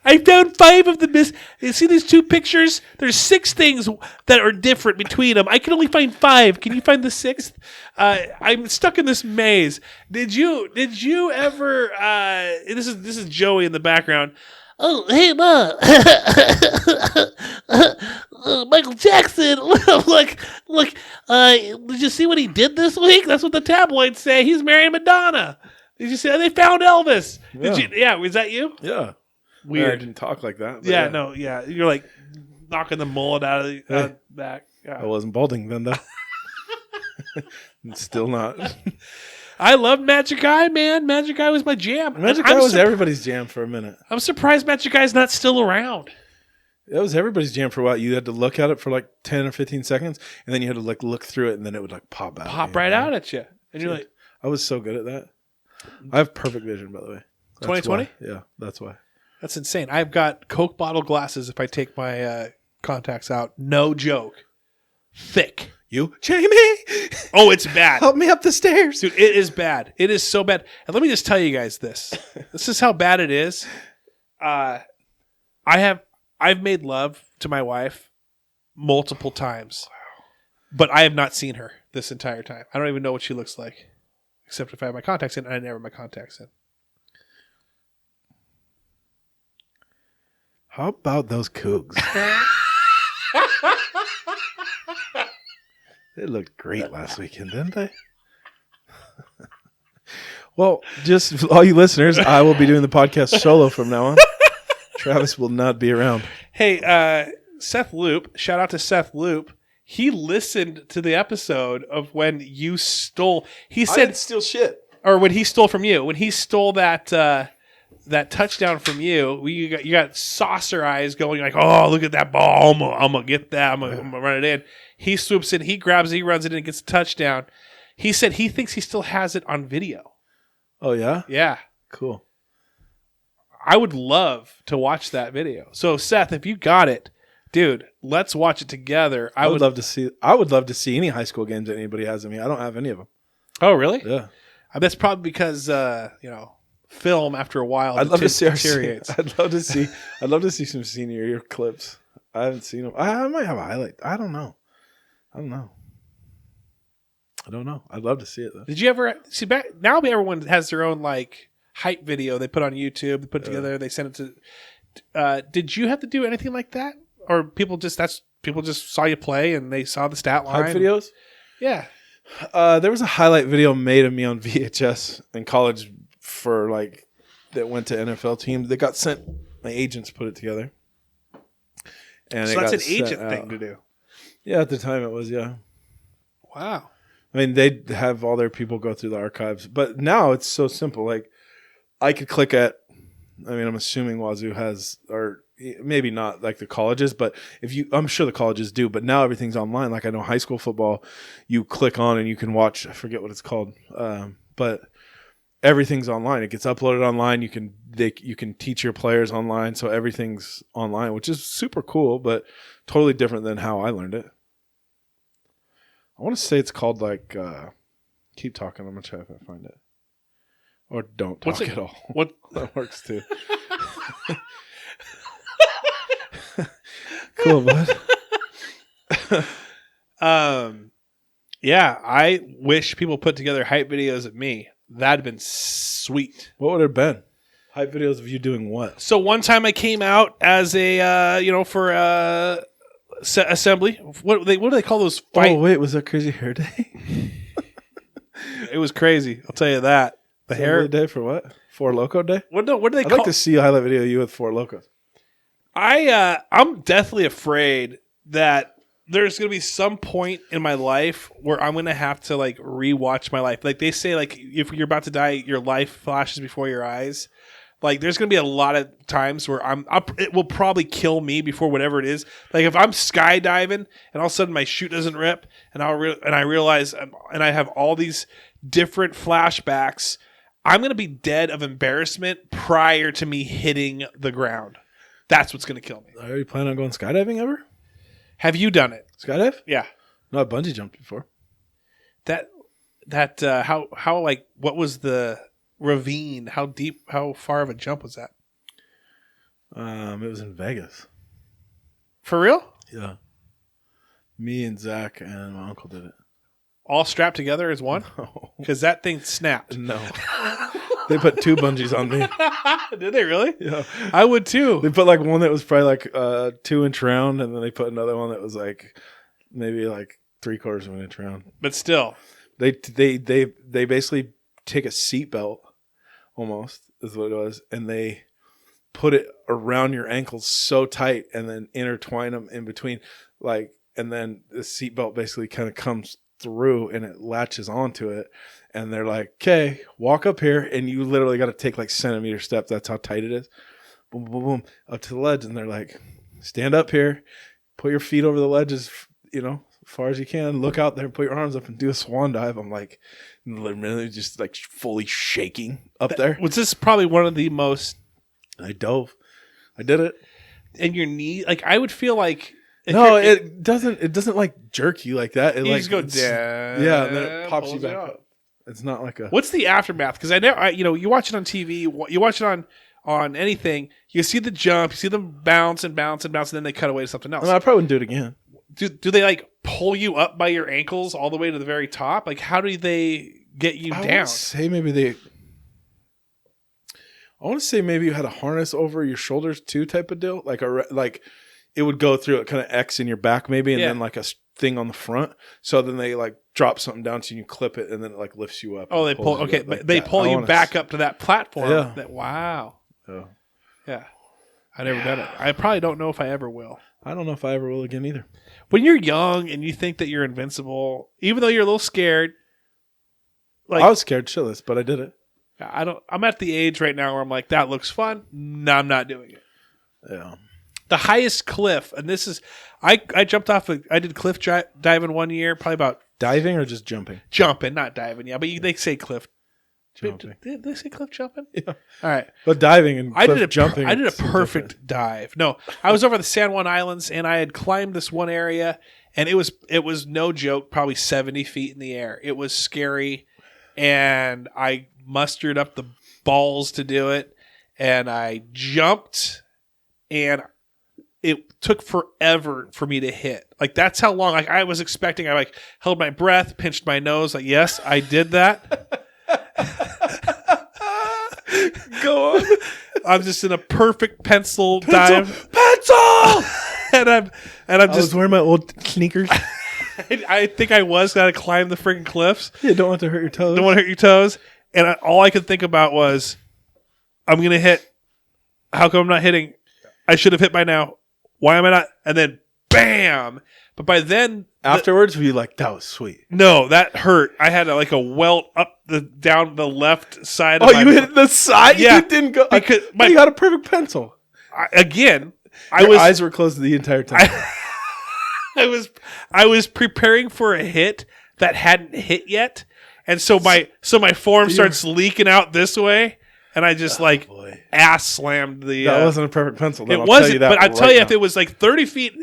I found 5 of them. You see these 2 pictures? There's 6 things that are different between them. I can only find 5. Can you find the 6th? I'm stuck in this maze. Did you ever? This is Joey in the background. Oh, hey, Ma. Michael Jackson. Look. Did you see what he did this week? That's what the tabloids say. He's marrying Madonna. Did you see? They found Elvis. Yeah. Was that you? Yeah. Weird. I didn't talk like that. Yeah, no, yeah. You're like knocking the mullet out of the back. Yeah. I wasn't balding then, though. Still not. I loved Magic Eye, man. Magic Eye was my jam. Magic Eye was everybody's jam for a minute. I'm surprised Magic Eye's not still around. It was everybody's jam for a while. You had to look at it for like 10 or 15 seconds, and then you had to like look through it, and then it would like pop out. Pop right out at you. And you're like... I was so good at that. I have perfect vision, by the way. 20/20? Yeah, that's why. That's insane. I've got Coke bottle glasses if I take my contacts out. No joke. Thick. You? Jamie! Oh, it's bad. Help me up the stairs. Dude, it is bad. It is so bad. And let me just tell you guys this. This is how bad it is. I've made love to my wife multiple times. But I have not seen her this entire time. I don't even know what she looks like. Except if I have my contacts in, and I never have my contacts in. How about those Cougs? They looked great last weekend, didn't they? Well, just all you listeners, I will be doing the podcast solo from now on. Travis will not be around. Hey, Seth Loop, shout out to Seth Loop. He listened to the episode of when you stole. He said, I didn't steal shit. Or when he stole from you. When he stole that touchdown from you, you got saucer eyes going like, oh, look at that ball. I'm gonna get that. I'm gonna run it in. He swoops in. He grabs it. He runs it in and gets a touchdown. He said he thinks he still has it on video. Oh, yeah? Yeah. Cool. I would love to watch that video. So, Seth, if you got it, dude, let's watch it together. I would love to see any high school games that anybody has of me. I don't have any of them. Oh, really? Yeah. That's probably because film after a while I'd love to see deteriorates. I'd love to see some senior year clips. I haven't seen them. I might have a highlight. I don't know. I'd love to see it though. Did you ever see back now? Everyone has their own like hype video they put on YouTube. They put it together. They send it to. Did you have to do anything like that, or people just saw you play and they saw the stat line? Hype videos? Yeah. There was a highlight video made of me on VHS in college for like that went to NFL teams. They got sent. My agents put it together. And so that's an agent thing to do. Yeah, at the time it was. Yeah. Wow. I mean, they'd have all their people go through the archives, but now it's so simple. Like, I could click at. I mean, I'm assuming Wazoo has, or maybe not like the colleges, but I'm sure the colleges do. But now everything's online. Like I know high school football, you click on and you can watch. I forget what it's called, but everything's online. It gets uploaded online. You can teach your players online, so everything's online, which is super cool, but totally different than how I learned it. I want to say it's called like. Keep talking. I'm gonna try if I find it. Or don't talk at all. What that works too. Cool, bud. Yeah, I wish people put together hype videos of me. That'd been sweet. What would it have been? Hype videos of you doing what? So one time I came out as a for assembly. What do they call those? Oh wait, was that Crazy Hair Day? It was crazy. I'll tell you that. The hair day for what? Four Loko Day. What do they I'd call? like to see a highlight video of you with Four Locos. I'm deathly afraid that there's gonna be some point in my life where I'm gonna have to like rewatch my life. Like they say, like if you're about to die, your life flashes before your eyes. Like there's gonna be a lot of times where it will probably kill me before whatever it is. Like if I'm skydiving and all of a sudden my chute doesn't rip, and I realize and I have all these different flashbacks, I'm gonna be dead of embarrassment prior to me hitting the ground. That's what's gonna kill me. Are you planning on going skydiving ever? Have you done it? Skydive? Yeah. No, I bungee jumped before. How like what was the ravine? How deep? How far of a jump was that? It was in Vegas. For real? Yeah. Me and Zach and my uncle did it. All strapped together as one? No. Because that thing snapped. No. They put 2 bungees on me. Did they really? Yeah. I would too. They put like one that was probably like 2-inch round, and then they put another one that was like maybe like 3/4 of an inch round. But still. They basically take a seatbelt almost is what it was, and they put it around your ankles so tight and then intertwine them in between, like, and then the seatbelt basically kind of comes through and it latches onto it, and they're like, okay, walk up here, and you literally got to take like centimeter steps. That's how tight it is. Boom, boom, boom, up to the ledge, and they're like, stand up here, put your feet over the ledges, as far as you can, look out there, put your arms up and do a swan dive. I'm like, literally just like fully shaking up there. Was this probably one of the most? I dove. I did it. And your knee, like I would feel like. No, it doesn't. It doesn't like jerk you like that. It you like just go down. Yeah, and then it pops you back up. It's not like a. What's the aftermath? Because you watch it on TV, you watch it on anything. You see the jump, you see them bounce and bounce and bounce, and then they cut away to something else. I probably wouldn't do it again. Do they like pull you up by your ankles all the way to the very top? Like how do they get you down? I want to say maybe you had a harness over your shoulders too, type of deal. Like it would go through a kind of X in your back maybe, and then like a thing on the front. So then they like drop something down so you can clip it, and then it like lifts you up. Oh, they pull. Okay, but they pull you back up to that platform. Yeah. Wow. Oh. Yeah. I never done it. I probably don't know if I ever will. I don't know if I ever will again either. When you're young and you think that you're invincible, even though you're a little scared. Like I was scared shitless, but I did it. I'm at the age right now where I'm like, that looks fun. No, I'm not doing it. Yeah. The highest cliff, and this is, I jumped off. I did cliff diving one year, probably about diving or just jumping. Jumping, not diving. Yeah, but they say cliff jumping. Did they say cliff jumping? Yeah. All right. But diving and cliff jumping. I did a perfect dive. No, I was over the San Juan Islands, and I had climbed this one area, and it was no joke, probably 70 feet in the air. It was scary, and I mustered up the balls to do it, and I jumped, and it took forever for me to hit. Like that's how long. Like I was expecting. I like held my breath, pinched my nose. Like yes, I did that. Go on. I'm just in a perfect pencil dive. Pencil. and I'm I just was wearing my old sneakers. I think I was gotta climb the freaking cliffs. Yeah, don't want to hurt your toes. Don't want to hurt your toes. And all I could think about was, I'm gonna hit. How come I'm not hitting? I should have hit by now. Why am I not? And then, bam! But by then, afterwards, were you like, that was sweet? No, that hurt. I had a welt up down the left side. Oh, you hit the side? Yeah, you didn't go. Because you got a perfect pencil. Your eyes were closed the entire time. I was preparing for a hit that hadn't hit yet, and so my form starts leaking out this way. And I just ass slammed the. That wasn't a perfect pencil. It wasn't, but I'll tell you, if it was like 30 feet,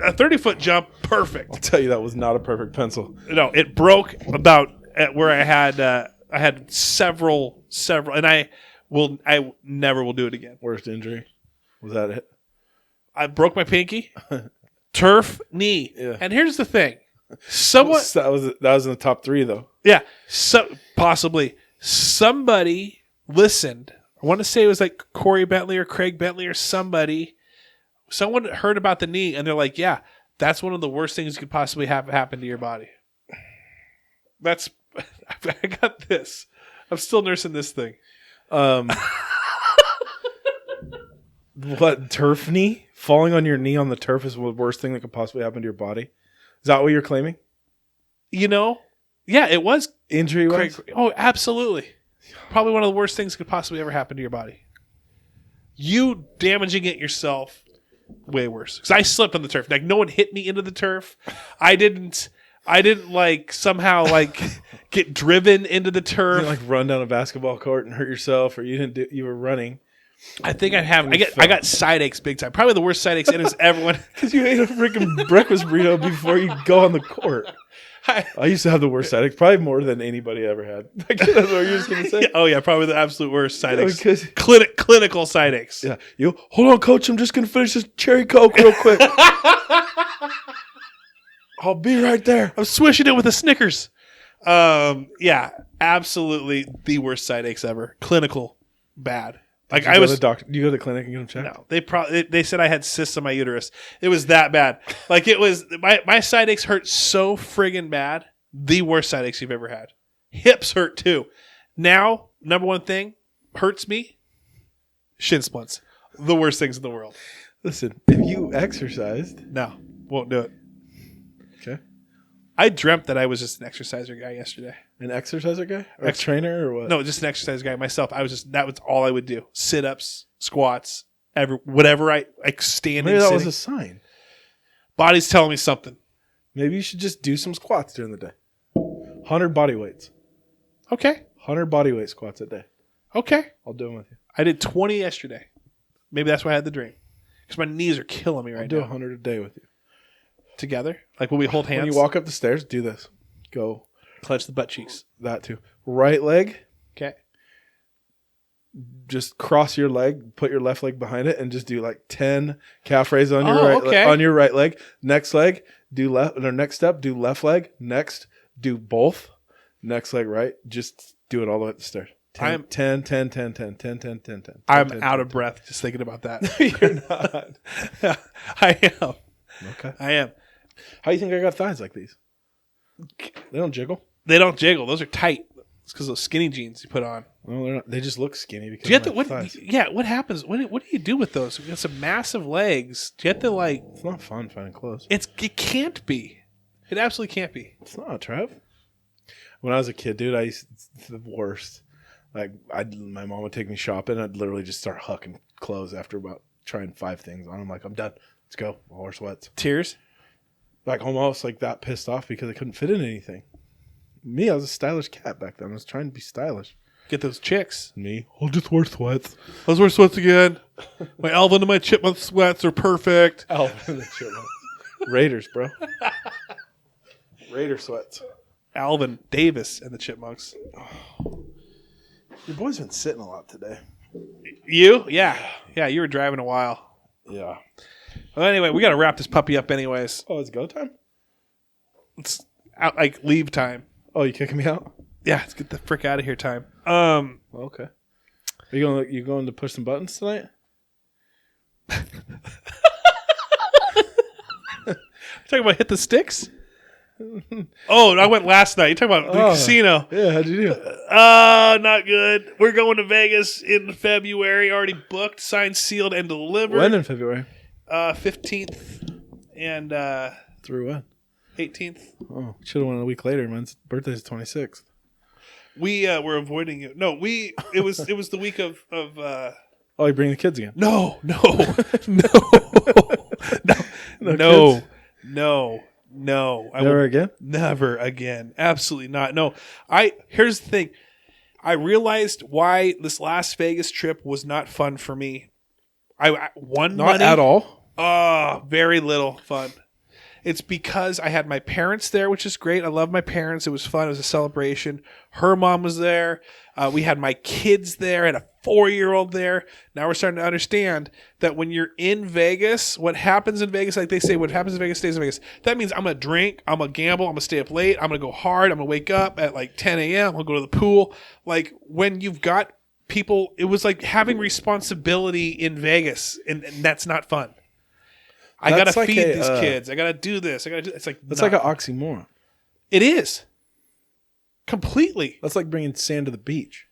a 30-foot jump, perfect. I'll tell you that was not a perfect pencil. No, it broke about at where I had several, and I never will do it again. Worst injury? Was that it? I broke my pinky, turf, knee, and here's the thing: that was in the top 3 though. Yeah, possibly somebody listened. I want to say it was like Corey Bentley or Craig Bentley or somebody. Someone heard about the knee and they're like, yeah, That's one of the worst things that could possibly have happen to your body. That's I got this. I'm still nursing this thing. What, turf knee? Falling on your knee on the turf is the worst thing that could possibly happen to your body? Is that what you're claiming? Yeah, it was Injury-wise? Oh, absolutely. Probably one of the worst things that could possibly ever happen to your body. You damaging it yourself, way worse. Because I slipped on the turf. Like, no one hit me into the turf. I didn't like somehow like get driven into the turf. You didn't like run down a basketball court and hurt yourself, or you were running. I think I got side aches big time. Probably the worst side aches in is everyone. Because you ate a freaking breakfast burrito before you go on the court. I used to have the worst side aches, probably more than anybody ever had. That's what you're just going to say? Oh, yeah, probably the absolute worst side aches. Because Clinical side aches. Yeah. Hold on, coach. I'm just going to finish this cherry Coke real quick. I'll be right there. I'm swishing it with a Snickers. Yeah, absolutely the worst side aches ever. Clinical bad. Like I was to the doctor. Do you go to the clinic and get them checked? No, they said I had cysts on my uterus. It was that bad. Like it was my side aches hurt so friggin' bad. The worst side aches you've ever had. Hips hurt too. Now, number one thing hurts me. Shin splints. The worst things in the world. Listen, if you exercised, no, won't do it. Okay. I dreamt that I was just an exerciser guy yesterday. An exerciser guy? Or a trainer or what? No, just an exercise guy myself. That was all I would do. Sit-ups, squats, whatever I stand Maybe and that sitting. was a sign. Body's telling me something. Maybe you should just do some squats during the day. 100 body weights. Okay. 100 body weight squats a day. Okay. I'll do them with you. I did 20 yesterday. Maybe that's why I had the dream. Because my knees are killing me right now. I'll do 100 a day with you. Together? Like will we hold hands? When you walk up the stairs, do this. Go. Clench the butt cheeks. That too. Right leg. Okay. Just cross your leg, put your left leg behind it, and just do like 10 calf raises on your on your right leg. Next leg, do left. Or next step, do left leg. Next, do both. Next leg right. Just do it all the way up the stairs. 10, 10, 10, 10, 10, 10, 10, 10, 10. I'm out of breath just thinking about that. You're not. I am. Okay. I am. How do you think I got thighs like these? They don't jiggle. They don't jiggle. Those are tight. It's because those skinny jeans you put on. Well, they're not. They just look skinny because do you have of my thighs. What happens? What do you do with those? You got some massive legs. Do you have to like? It's not fun finding clothes. It can't be. It absolutely can't be. It's not, Trev. When I was a kid, dude, it's the worst. Like, my mom would take me shopping. I'd literally just start hucking clothes after about trying 5 things on. I'm like, I'm done. Let's go. I'll wear sweats. Tears? Like, almost like that pissed off because I couldn't fit in anything. Me, I was a stylish cat back then. I was trying to be stylish. Get those chicks. Me, I'll just wear sweats. Let's wear sweats again. My Alvin and my Chipmunk sweats are perfect. Alvin and the Chipmunks. Raiders, bro. Raider sweats. Alvin Davis and the Chipmunks. Your boy's been sitting a lot today. You? Yeah. Yeah, you were driving a while. Yeah. Well, anyway, we got to wrap this puppy up anyways. Oh, it's go time? It's out like leave time. Oh, you kicking me out? Yeah, let's get the frick out of here time. Okay. Are you going to push some buttons tonight? Talking about hit the sticks? Oh, I went last night. You talking about the casino? Yeah, how'd you do? Not good. We're going to Vegas in February. Already booked, signed, sealed, and delivered. When in February? 15th and Through when? 18th. Oh, should have went a week later. Mine's birthday's 26th. We were avoiding it. No, it was the week of Oh, you bring the kids again? No. Never again? Never again. Absolutely not. No. Here's the thing. I realized why this Las Vegas trip was not fun for me. I won Not money. at all. Very little fun. It's because I had my parents there, which is great. I love my parents. It was fun. It was a celebration. Her mom was there. We had my kids there. I had a 4-year-old there. Now we're starting to understand that when you're in Vegas, what happens in Vegas, like they say, what happens in Vegas stays in Vegas. That means I'm going to drink. I'm going to gamble. I'm going to stay up late. I'm going to go hard. I'm going to wake up at like 10 a.m. I'm going to go to the pool. Like when you've got people, it was like having responsibility in Vegas, and that's not fun. I got to That's like feed these kids. I got to do this. I got to do. It's like That's like an oxymoron. It is. Completely. That's like bringing sand to the beach.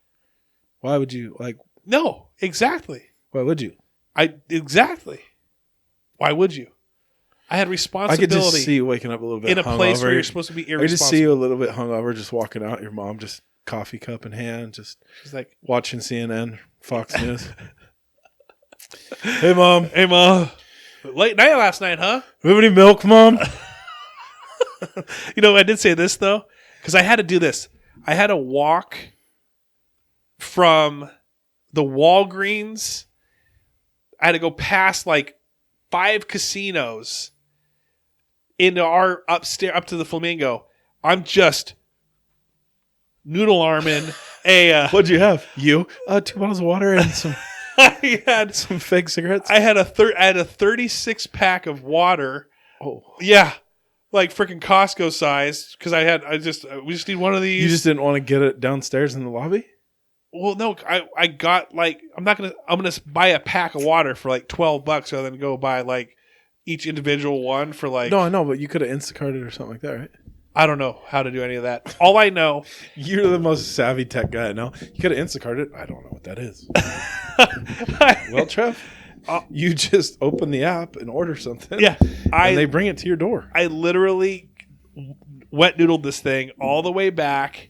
Why would you No, exactly. Why would you? Exactly. Why would you? I had I responsibility. could just see you waking up a little bit in a hungover. place where you're supposed to be irresponsible. I just see you a little bit hungover, just walking out. Your mom just coffee cup in hand, just She's like watching CNN, Fox News. Hey, Mom. Hey, Mom. Late night last night, huh? Do you have any milk, Mom? I did say this, though, because I had to do this. I had to walk from the Walgreens. I had to go past like 5 casinos into our upstairs, up to the Flamingo. I'm just noodle arming a... What'd you have? 2 bottles of water and some... I had some fake cigarettes. I had a 36 pack of water. Oh yeah, like freaking Costco size. Because we just need one of these. You just didn't want to get it downstairs in the lobby? Well, no, I got like I'm gonna buy a pack of water for like $12 rather than go buy like each individual one for like. No, I know, but you could have Instacarted or something like that, right? I don't know how to do any of that. All I know, you're the most savvy tech guy I know. You could have Instacarted. I don't know what that is. Well, Trev, you just open the app and order something. Yeah, and they bring it to your door. I literally wet noodled this thing all the way back.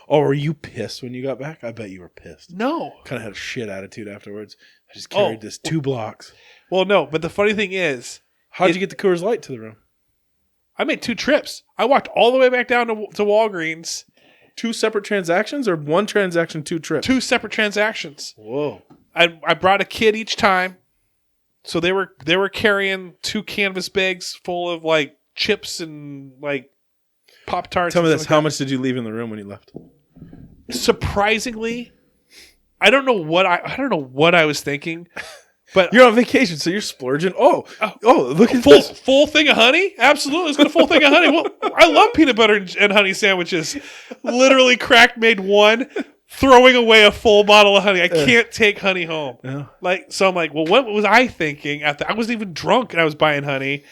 Oh, were you pissed when you got back? I bet you were pissed. No, kind of had a shit attitude afterwards. I just carried this 2 blocks. Well, no, but the funny thing is, how'd you get the Coors Light to the room? I made 2 trips. I walked all the way back down to Walgreens. 2 separate transactions or 1 transaction, 2 trips? 2 separate transactions. Whoa. I brought a kid each time. So they were carrying 2 canvas bags full of like chips and like Pop-Tarts. Tell me this. How much did you leave in the room when you left? Surprisingly, I don't know what I was thinking. But you're on vacation, so you're splurging. Oh, look at this. Full thing of honey? Absolutely. Let's get a full thing of honey. Well, I love peanut butter and honey sandwiches. Literally made 1, throwing away a full bottle of honey. I can't take honey home. Yeah. So I'm like, well, what was I thinking? I wasn't even drunk and I was buying honey.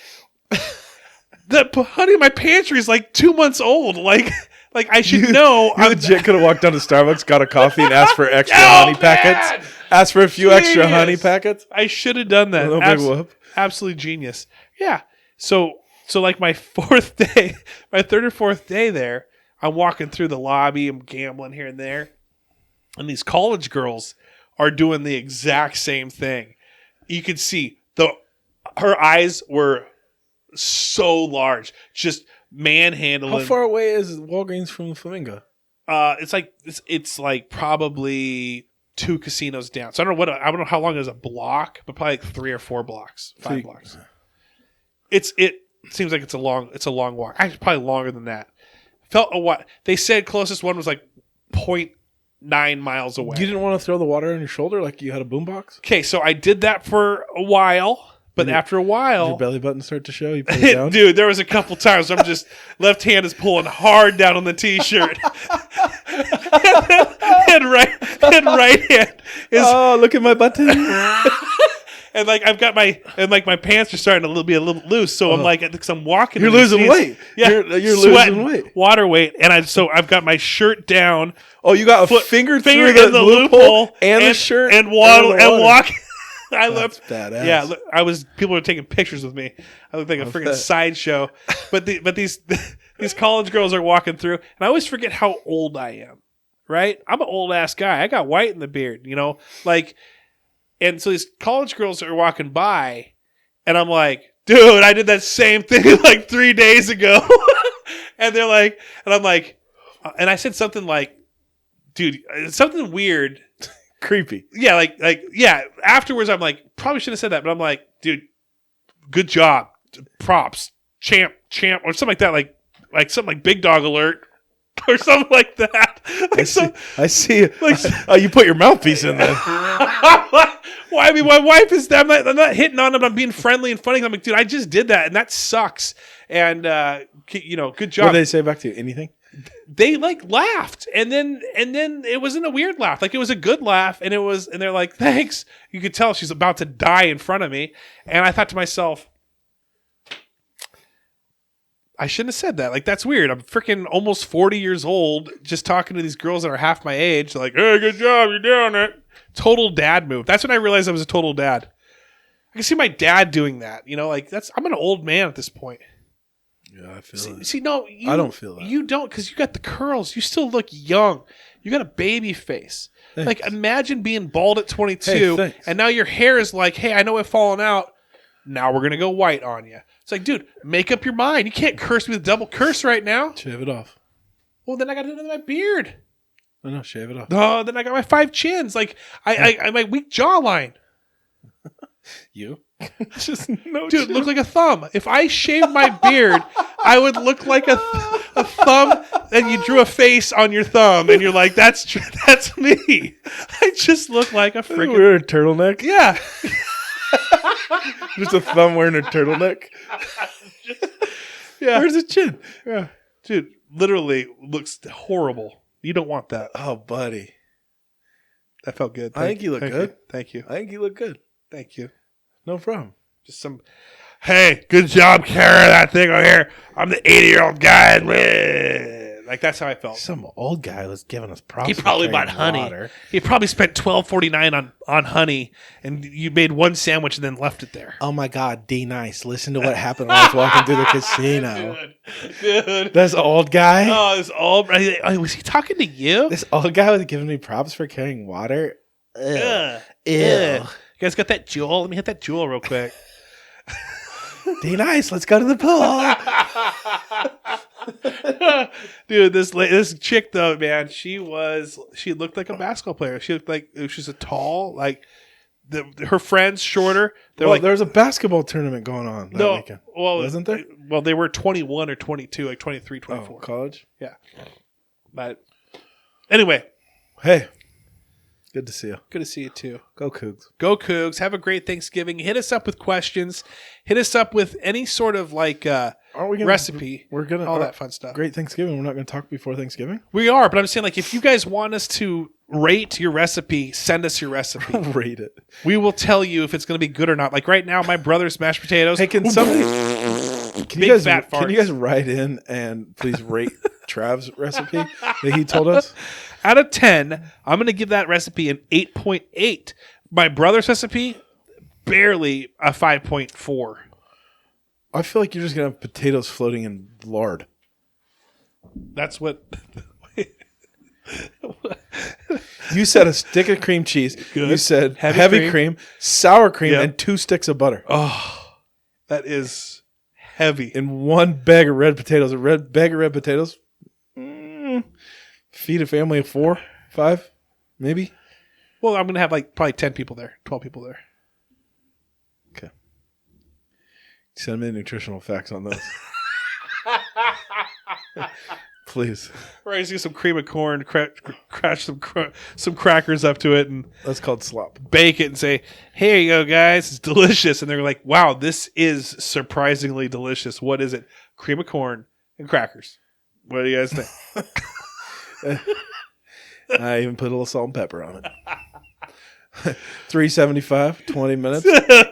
The honey in my pantry is like 2 months old. Like I should know. You legit could have walked down to Starbucks, got a coffee, and asked for extra honey packets. Asked for a few extra honey packets. I should have done that. No big whoop. Absolutely genius. Yeah. So like my 4th day, my 3rd or 4th day there, I'm walking through the lobby. I'm gambling here and there. And these college girls are doing the exact same thing. You could see her eyes were so large, just manhandling. How far away is Walgreens from the Flamingo? It's like probably 2 casinos down. So I don't know how long is a block, but probably like 3 or 4 blocks, 5 blocks. It seems like it's a long walk. Actually, probably longer than that. Felt a what they said closest one was like 0.9 miles away. You didn't want to throw the water on your shoulder like you had a boombox? Okay, so I did that for a while. But after a while... Did your belly button start to show? You put it down? Dude, there was a couple times I'm just... left hand is pulling hard down on the T-shirt. and right hand is... Oh, look at my button. And like I've got my pants are starting to be a little loose, so I'm like, because I'm walking. You're losing weight. Yeah, you're losing weight. Water weight, and I've got my shirt down. Oh, you got a finger through in the loophole and the shirt and walking. That's badass. Yeah, people were taking pictures with me. I looked like a freaking sideshow. But these college girls are walking through, and I always forget how old I am. Right? I'm an old ass guy. I got white in the beard. And so these college girls are walking by, and I'm like, dude, I did that same thing like 3 days ago. And they're like, and I'm like, and I said something like, dude, something weird. Creepy. Yeah, yeah. Afterwards, I'm like, probably shouldn't have said that, but I'm like, dude, good job, props, champ, or something like that, like something like Big Dog Alert or something like that. I see. You put your mouthpiece in there. Well, I mean, my wife is. I'm not hitting on them. I'm being friendly and funny. I'm like, dude, I just did that, and that sucks. And good job. What did they say back to you? Anything? They laughed, and then it wasn't a weird laugh. Like, it was a good laugh, and they're like, thanks. You could tell she's about to die in front of me, and I thought to myself, I shouldn't have said that. Like, that's weird. I'm freaking almost 40 years old, just talking to these girls that are half my age. Like, hey, good job, you're doing it. Total dad move. That's when I realized I was a total dad. I can see my dad doing that. You know, like, I'm an old man at this point. Yeah, I feel it. See, no, I don't feel that. You don't, because you got the curls. You still look young. You got a baby face. Thanks. Like, imagine being bald at 22, Hey, and now your hair is like, hey, I know I've fallen out. Now we're going to go white on you. It's like, dude, make up your mind. You can't curse me with double curse right now. Shave it off. Well, then I got to do my beard. I know, shave it off. Oh, then I got my 5 chins. Like, I my weak jawline. You? Just no Dude, chin. look like a thumb. If I shaved my beard, I would look like a thumb, and you drew a face on your thumb, and you're like, that's me. I just look like a freaking... Wear a turtleneck? Yeah. Just a thumb wearing a turtleneck? Yeah. Where's the chin? Yeah. Dude, literally looks horrible. You don't want that. Oh, buddy. That felt good. I think you look good. Thank you. I think you look good. Thank you. No problem. Just some, hey, good job carrying that thing over here. I'm the 80-year-old guy. Like, that's how I felt. Some old guy was giving us props. He probably for bought carrying honey. water. He probably spent $12.49 on honey, and you made one sandwich and then left it there. Oh my God, D Nice. Listen to what happened when I was walking through the casino. Dude. This old guy. Oh, this old... Was he talking to you? This old guy was giving me props for carrying water. Ugh. Ew. You guys got that jewel? Let me hit that jewel real quick. D Nice, let's go to the pool. Dude, this chick though, man, she looked like a basketball player. She looked like she's a tall, like her friends shorter. They're Well, like, there's a basketball tournament going on that weekend. Well, wasn't there? Well, they were 21 or 22, like 23, 24. Oh, college? Yeah. But anyway, Hey, good to see you. good to see you too. Go Cougs. Go Cougs. Have a great Thanksgiving. Hit us up with questions. Hit us up with any sort of like Aren't we gonna, recipe. We're gonna all that fun stuff. Great Thanksgiving. We're not going to talk before Thanksgiving. We are, but I'm saying, like, if you guys want us to rate your recipe, send us your recipe. Rate it. We will tell you if it's going to be good or not. Like right now, my brother's mashed potatoes. Hey, can somebody? Big fat Can you farts. guys write in and please rate Trav's recipe that he told us? Out of 10, I'm going to give that recipe an 8.8. My brother's recipe, barely a 5.4. I feel like you're just going to have potatoes floating in lard. That's what. You said a stick of cream cheese. Good. You said Heavy heavy cream, sour cream, Yep. and 2 sticks of butter. Oh, that is heavy. In one bag of red potatoes. A red bag of red potatoes. Feed a family of 4, 5, maybe. Well, I'm going to have like probably 10 people there, 12 people there. Okay. Send me the nutritional facts on those. Please. Or I just get some cream of corn, crash some crackers up to it, and That's called slop. bake it and say, "Here you go, guys. It's delicious." And they're like, "Wow, this is surprisingly delicious. What is it?" Cream of corn and crackers. What do you guys think? I even put a little salt and pepper on it. $3.75, 20 minutes.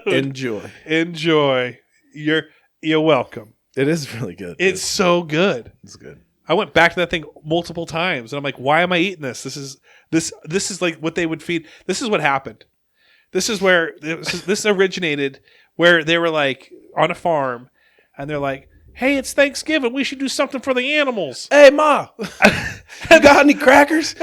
Enjoy. Enjoy. You're welcome. It is really good. It's so good. It's good. I went back to that thing multiple times, and I'm like, "Why am I eating this? This is like what they would feed. This is what happened. This is where this originated, where they were like on a farm, and they're like, "Hey, it's Thanksgiving. We should do something for the animals." Hey, Ma. You got any crackers?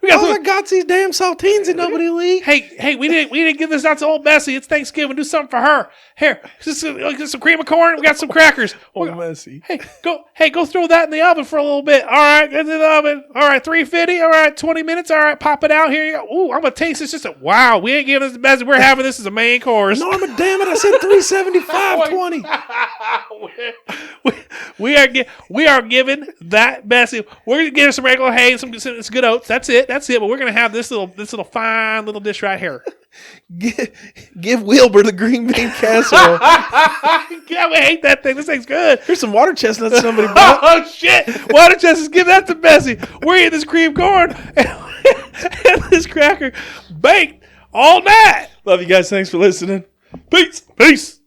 We got I got these damn saltines and nobody will eat. Hey, we didn't give this out to old Bessie. It's Thanksgiving. Do something for her. Here, some cream of corn. We got some crackers. Oh, messy. Go throw that in the oven for a little bit. All right, get in the oven. All right, 350. All right, 20 minutes. All right, pop it out. Here you go. Ooh, I'm gonna taste this. Wow, we ain't giving this the best. We're having this as a main course. Norma, damn it! I said $3.75, 20. we are giving that Bessie. We're gonna give her some regular hay, some good oats. That's it. But we're gonna have this little fine little dish right here. Give Wilbur the green bean casserole. Yeah, we hate that thing. This thing's good. Here's some water chestnuts somebody bought. Oh shit! Water chestnuts, give that to Bessie. We're eating this cream corn and this cracker baked all night. Love you guys. Thanks for listening. Peace.